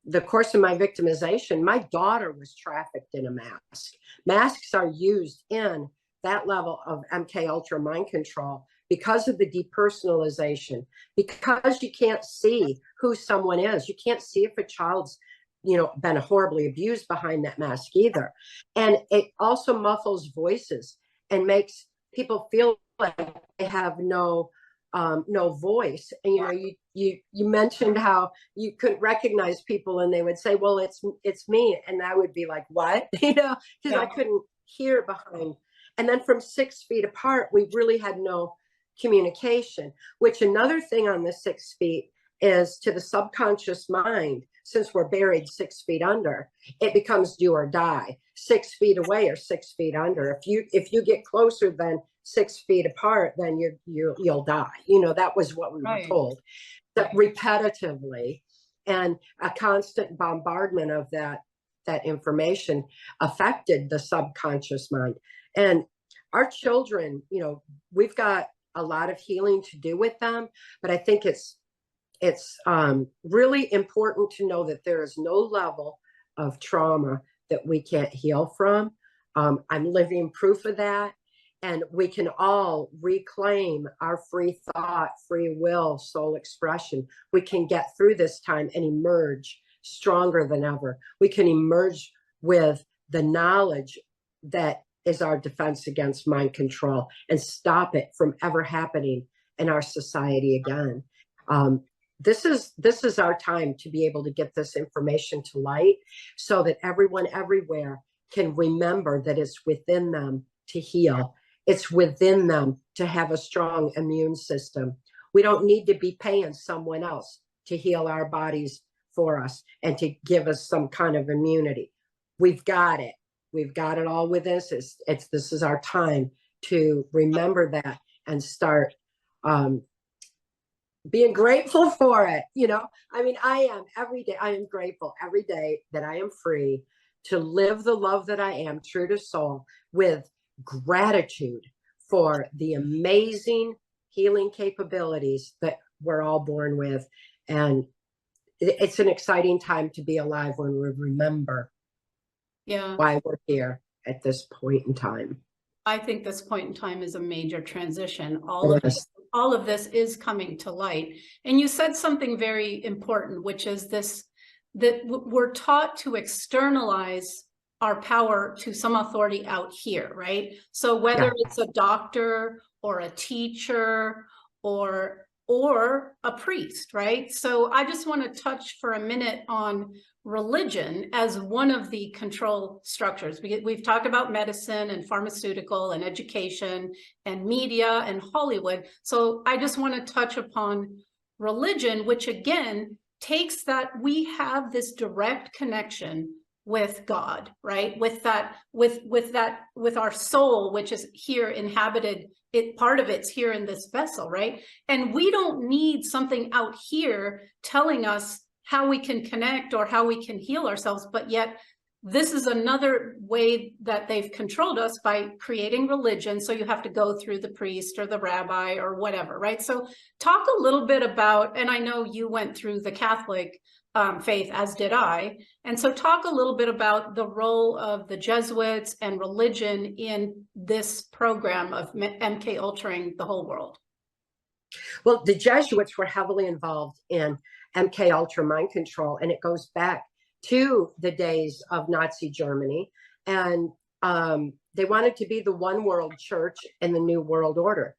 the course of my victimization, my daughter was trafficked in a mask. Masks are used in that level of MK Ultra mind control because of the depersonalization, because you can't see who someone is. You can't see if a child's, been horribly abused behind that mask either. And it also muffles voices and makes people feel like they have no voice. And you mentioned how you couldn't recognize people and they would say, well, it's me. And I would be like, what? Because I couldn't hear behind. And then from 6 feet apart, we really had no communication, which another thing on the 6 feet is to the subconscious mind, since we're buried 6 feet under, it becomes do or die, 6 feet away or 6 feet under. If you get closer than 6 feet apart, then you'll die. That was what we were told. That repetitively, and a constant bombardment of that information affected the subconscious mind. And our children, we've got a lot of healing to do with them, but I think it's really important to know that there is no level of trauma that we can't heal from. I'm living proof of that. And we can all reclaim our free thought, free will, soul expression. We can get through this time and emerge stronger than ever. We can emerge with the knowledge that is our defense against mind control and stop it from ever happening in our society again. This is our time to be able to get this information to light so that everyone everywhere can remember that it's within them to heal. It's within them to have a strong immune system. We don't need to be paying someone else to heal our bodies for us and to give us some kind of immunity. We've got it. We've got it all with us. This is our time to remember that and start being grateful for it. I am every day. I am grateful every day that I am free to live the love that I am, true to soul, with gratitude for the amazing healing capabilities that we're all born with. And it's an exciting time to be alive when we remember why we're here at this point in time. I think this point in time is a major transition. All of this is coming to light. And you said something very important, which is that we're taught to externalize our power to some authority out here, right? So whether it's a doctor or a teacher or a priest, right? So I just want to touch for a minute on religion as one of the control structures. We've talked about medicine and pharmaceutical and education and media and Hollywood. So I just want to touch upon religion, which again takes that we have this direct connection with God, right? With our soul, which is here inhabited, part of it's here in this vessel, right? And we don't need something out here telling us how we can connect or how we can heal ourselves, but yet this is another way that they've controlled us by creating religion. So you have to go through the priest or the rabbi or whatever, right? So talk a little bit about, and I know you went through the Catholic faith, as did I. And so talk a little bit about the role of the Jesuits and religion in this program of MK Ultraing the whole world. Well, the Jesuits were heavily involved in MK Ultra mind control, and it goes back to the days of Nazi Germany. And they wanted to be the one world church in the New World Order.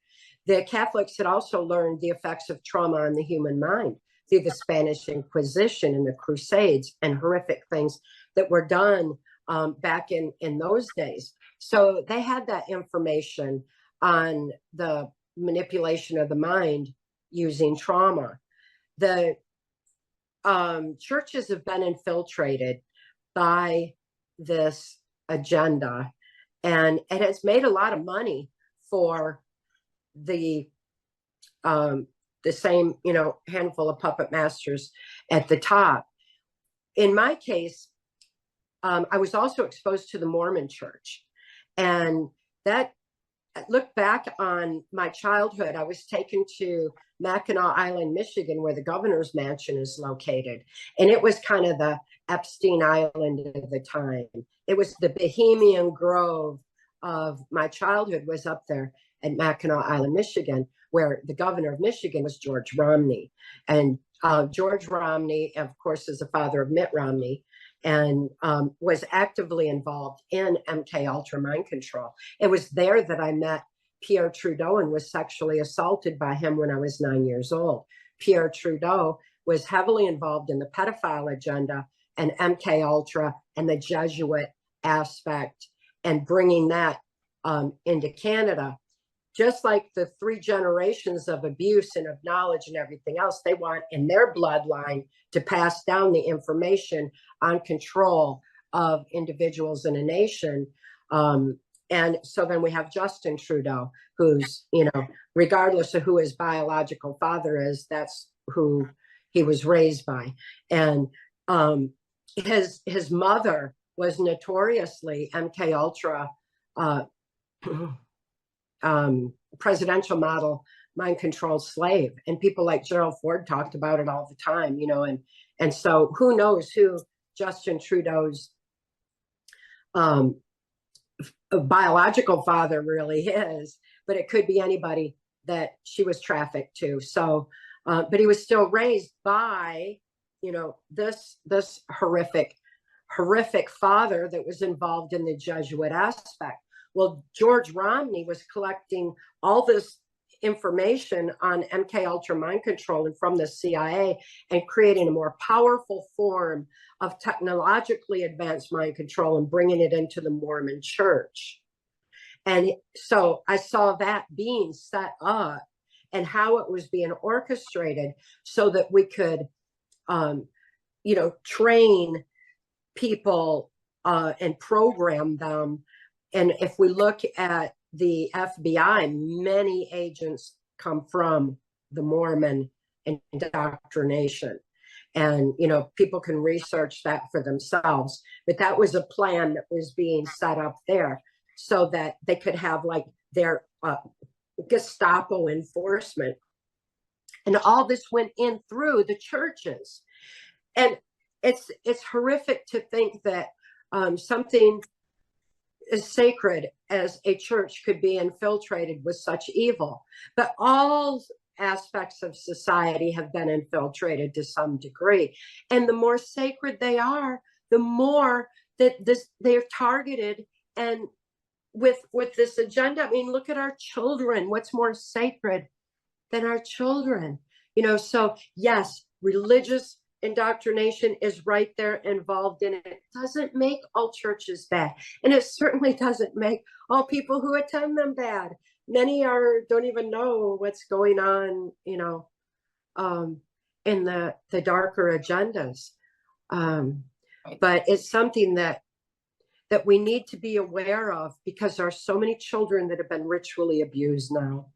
The Catholics had also learned the effects of trauma on the human mind through the Spanish Inquisition and the Crusades and horrific things that were done back in those days. So they had that information on the manipulation of the mind using trauma. The churches have been infiltrated by this agenda, and it has made a lot of money for the same, handful of puppet masters at the top. In my case, I was also exposed to the Mormon Church, and that, look back on my childhood. I was taken to Mackinac Island, Michigan, where the governor's mansion is located. And it was kind of the Epstein Island of the time. It was the Bohemian Grove of my childhood, was up there at Mackinac Island, Michigan, where the governor of Michigan was George Romney. And George Romney, of course, is the father of Mitt Romney, and was actively involved in MK Ultra mind control. It was there that I met Pierre Trudeau and was sexually assaulted by him when I was 9 years old. Pierre Trudeau was heavily involved in the pedophile agenda and MK Ultra and the Jesuit aspect, and bringing that into Canada. Just like the 3 generations of abuse and of knowledge and everything else, they want in their bloodline to pass down the information on control of individuals in a nation. And so then we have Justin Trudeau, who's, regardless of who his biological father is, that's who he was raised by. And his mother was notoriously MK Ultra presidential model mind control slave, and people like Gerald Ford talked about it all the time, and so who knows who Justin Trudeau's biological father really is, but it could be anybody that she was trafficked to. So but he was still raised by this horrific father that was involved in the Jesuit aspect. Well, George Romney was collecting all this information on MK Ultra mind control and from the CIA, and creating a more powerful form of technologically advanced mind control and bringing it into the Mormon Church. And so I saw that being set up and how it was being orchestrated so that we could, train people and program them. And if we look at the FBI, many agents come from the Mormon indoctrination. And, people can research that for themselves. But that was a plan that was being set up there so that they could have like their Gestapo enforcement. And all this went in through the churches. And it's horrific to think that something as sacred as a church could be infiltrated with such evil. But all aspects of society have been infiltrated to some degree. And the more sacred they are, the more that they're targeted. And with this agenda, I mean, look at our children. What's more sacred than our children? So yes, religious indoctrination is right there involved in it. It doesn't make all churches bad, and it certainly doesn't make all people who attend them bad. Many don't even know what's going on, in the darker agendas. But it's something that we need to be aware of, because there are so many children that have been ritually abused now,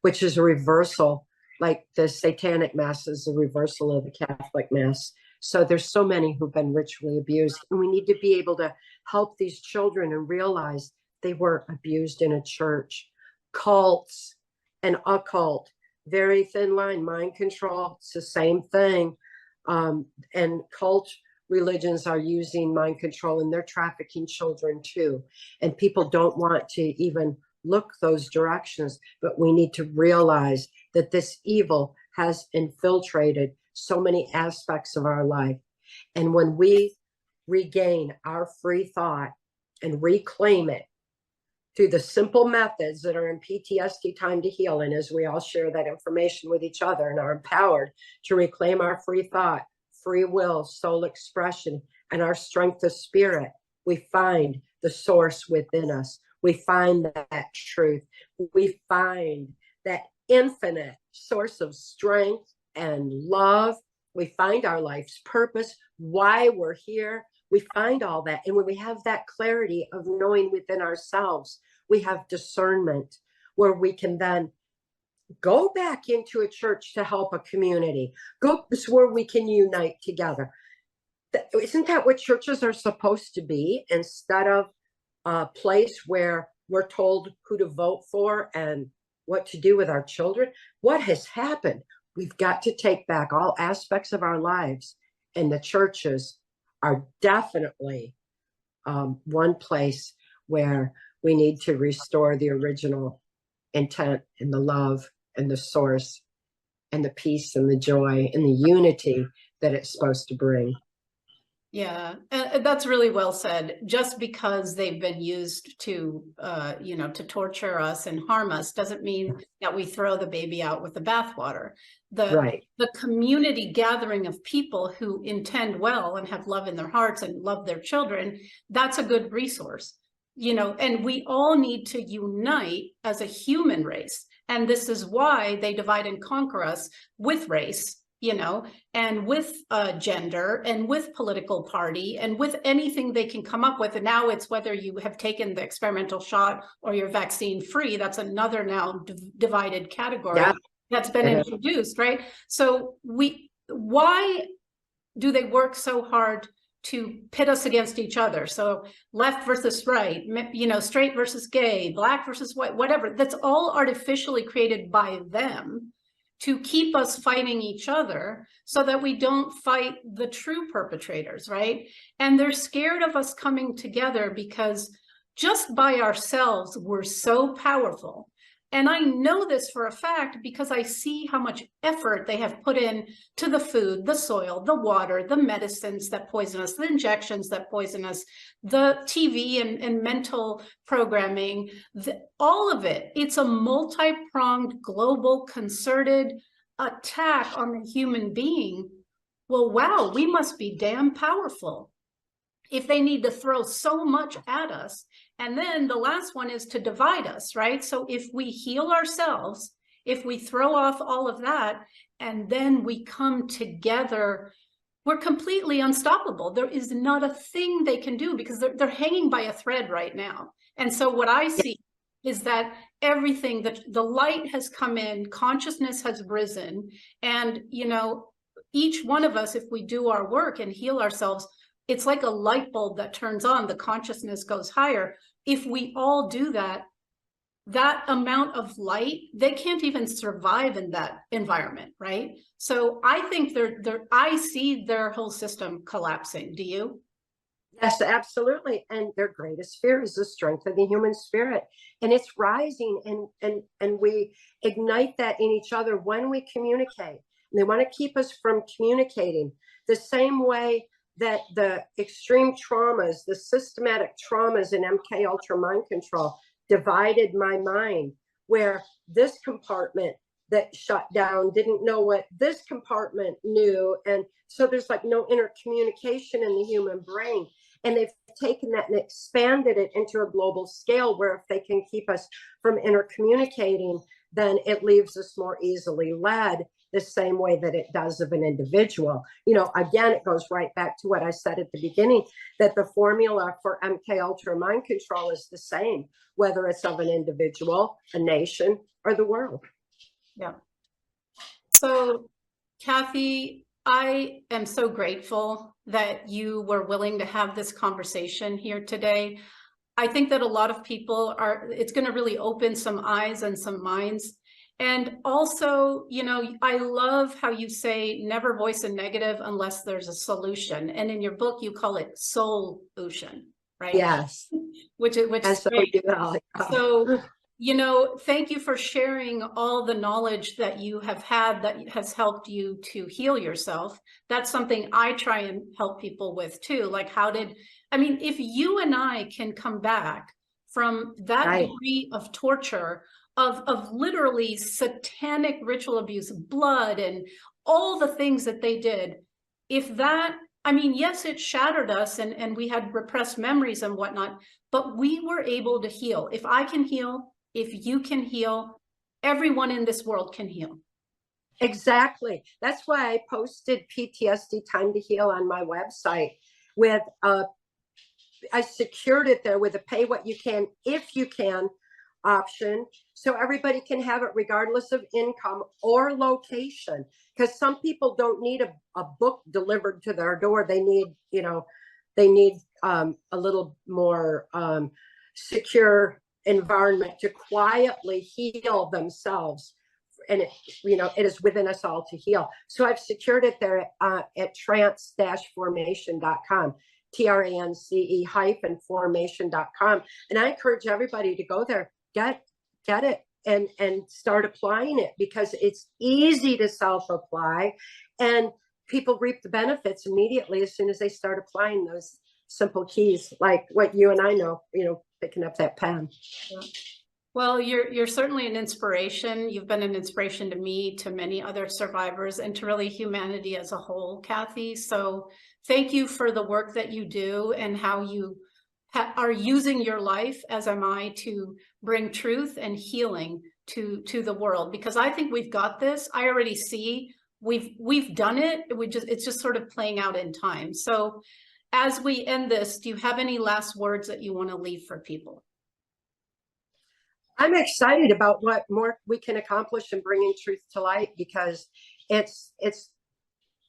which is a reversal. Like the satanic mass is a reversal of the Catholic mass. So there's so many who've been ritually abused, and we need to be able to help these children and realize they were abused in a church. Cults and occult, very thin line. Mind control, it's the same thing. And cult religions are using mind control, and they're trafficking children too. And people don't want to even look those directions, but we need to realize that this evil has infiltrated so many aspects of our life. And when we regain our free thought and reclaim it through the simple methods that are in PTSD Time to Heal. And as we all share that information with each other and are empowered to reclaim our free thought, free will, soul expression, and our strength of spirit, we find the source within us. We find that truth. We find that infinite source of strength and love. We find our life's purpose, why we're here. We find all that. And when we have that clarity of knowing within ourselves, we have discernment where we can then go back into a church to help a community, go where we can unite together. Isn't that what churches are supposed to be, instead of a place where we're told who to vote for and what to do with our children? What has happened? We've got to take back all aspects of our lives, and the churches are definitely one place where we need to restore the original intent and the love and the source and the peace and the joy and the unity that it's supposed to bring. Yeah, and that's really well said. Just because they've been used to, to torture us and harm us doesn't mean that we throw the baby out with the bathwater. The community gathering of people who intend well and have love in their hearts and love their children, that's a good resource, and we all need to unite as a human race. And this is why they divide and conquer us with race, and with gender and with political party and with anything they can come up with. And now it's whether you have taken the experimental shot or you're vaccine free. That's another now divided category that's been introduced, right? So why do they work so hard to pit us against each other? So left versus right, straight versus gay, black versus white, whatever. That's all artificially created by them to keep us fighting each other so that we don't fight the true perpetrators, right? And they're scared of us coming together because just by ourselves, we're so powerful. And I know this for a fact because I see how much effort they have put in to the food, the soil, the water, the medicines that poison us, the injections that poison us, the TV and mental programming, all of it. It's a multi-pronged, global, concerted attack on the human being. Well, wow, we must be damn powerful if they need to throw so much at us. And then the last one is to divide us, right? So if we heal ourselves, if we throw off all of that, and then we come together, we're completely unstoppable. There is not a thing they can do because they're hanging by a thread right now. And so what I see is that everything, the light has come in, consciousness has risen, and, each one of us, if we do our work and heal ourselves, it's like a light bulb that turns on, the consciousness goes higher. If we all do that, that amount of light, they can't even survive in that environment, right? So I think I see their whole system collapsing. Do you? Yes, absolutely. And their greatest fear is the strength of the human spirit. And it's rising, and we ignite that in each other when we communicate. And they want to keep us from communicating the same way that the extreme traumas, the systematic traumas in MK Ultra mind control divided my mind, where this compartment that shut down didn't know what this compartment knew. And so there's like no intercommunication in the human brain. And they've taken that and expanded it into a global scale where if they can keep us from intercommunicating, then it leaves us more easily led the same way that it does of an individual. Again, it goes right back to what I said at the beginning, that the formula for MK Ultra mind control is the same, whether it's of an individual, a nation, or the world. Yeah. So, Cathy, I am so grateful that you were willing to have this conversation here today. I think that a lot of people it's going to really open some eyes and some minds. And also, I love how you say never voice a negative unless there's a solution. And in your book, you call it solution, right? Yes. Which is great. So, thank you for sharing all the knowledge that you have had that has helped you to heal yourself. That's something I try and help people with too. Like if you and I can come back from that Right. degree of torture, of literally satanic ritual abuse, blood and all the things that they did. If that, I mean, yes, it shattered us and we had repressed memories and whatnot, but we were able to heal. If I can heal, if you can heal, everyone in this world can heal. Exactly. That's why I posted PTSD Time to Heal on my website with I secured it there with a pay what you can if you can option, so everybody can have it regardless of income or location, because some people don't need a book delivered to their door. They need, you know, they need a little more secure environment to quietly heal themselves. And it, you know, it is within us all to heal. So I've secured it there at trance-formation.com, TRANCE-formation.com. And I encourage everybody to go there, get it and start applying it, because it's easy to self-apply and people reap the benefits immediately as soon as they start applying those simple keys, like what you and I know, you know, picking up that pen. Yeah. Well, you're certainly an inspiration. You've been an inspiration to me, to many other survivors, and to really humanity as a whole, Cathy. So thank you for the work that you do and how you are using your life, as am I, to bring truth and healing to the world, because I think we've got this. I already see we've done it. It's just sort of playing out in time. So as we end this, do you have any last words that you want to leave for people? I'm excited about what more we can accomplish in bringing truth to light, because it's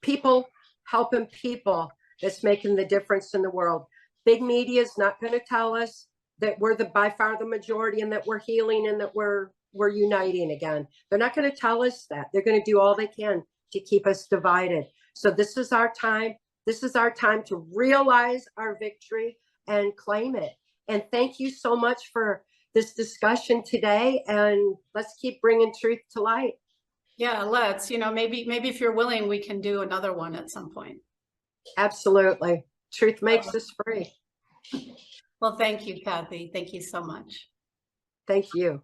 people helping people that's making the difference in the world. Big media is not going to tell us that we're by far the majority and that we're healing and that we're uniting again. They're not going to tell us that. They're going to do all they can to keep us divided. So this is our time. This is our time to realize our victory and claim it. And thank you so much for this discussion today, and let's keep bringing truth to light. Yeah, let's, you know, maybe if you're willing, we can do another one at some point. Absolutely. Truth makes us free. Well, thank you, Cathy. Thank you so much. Thank you.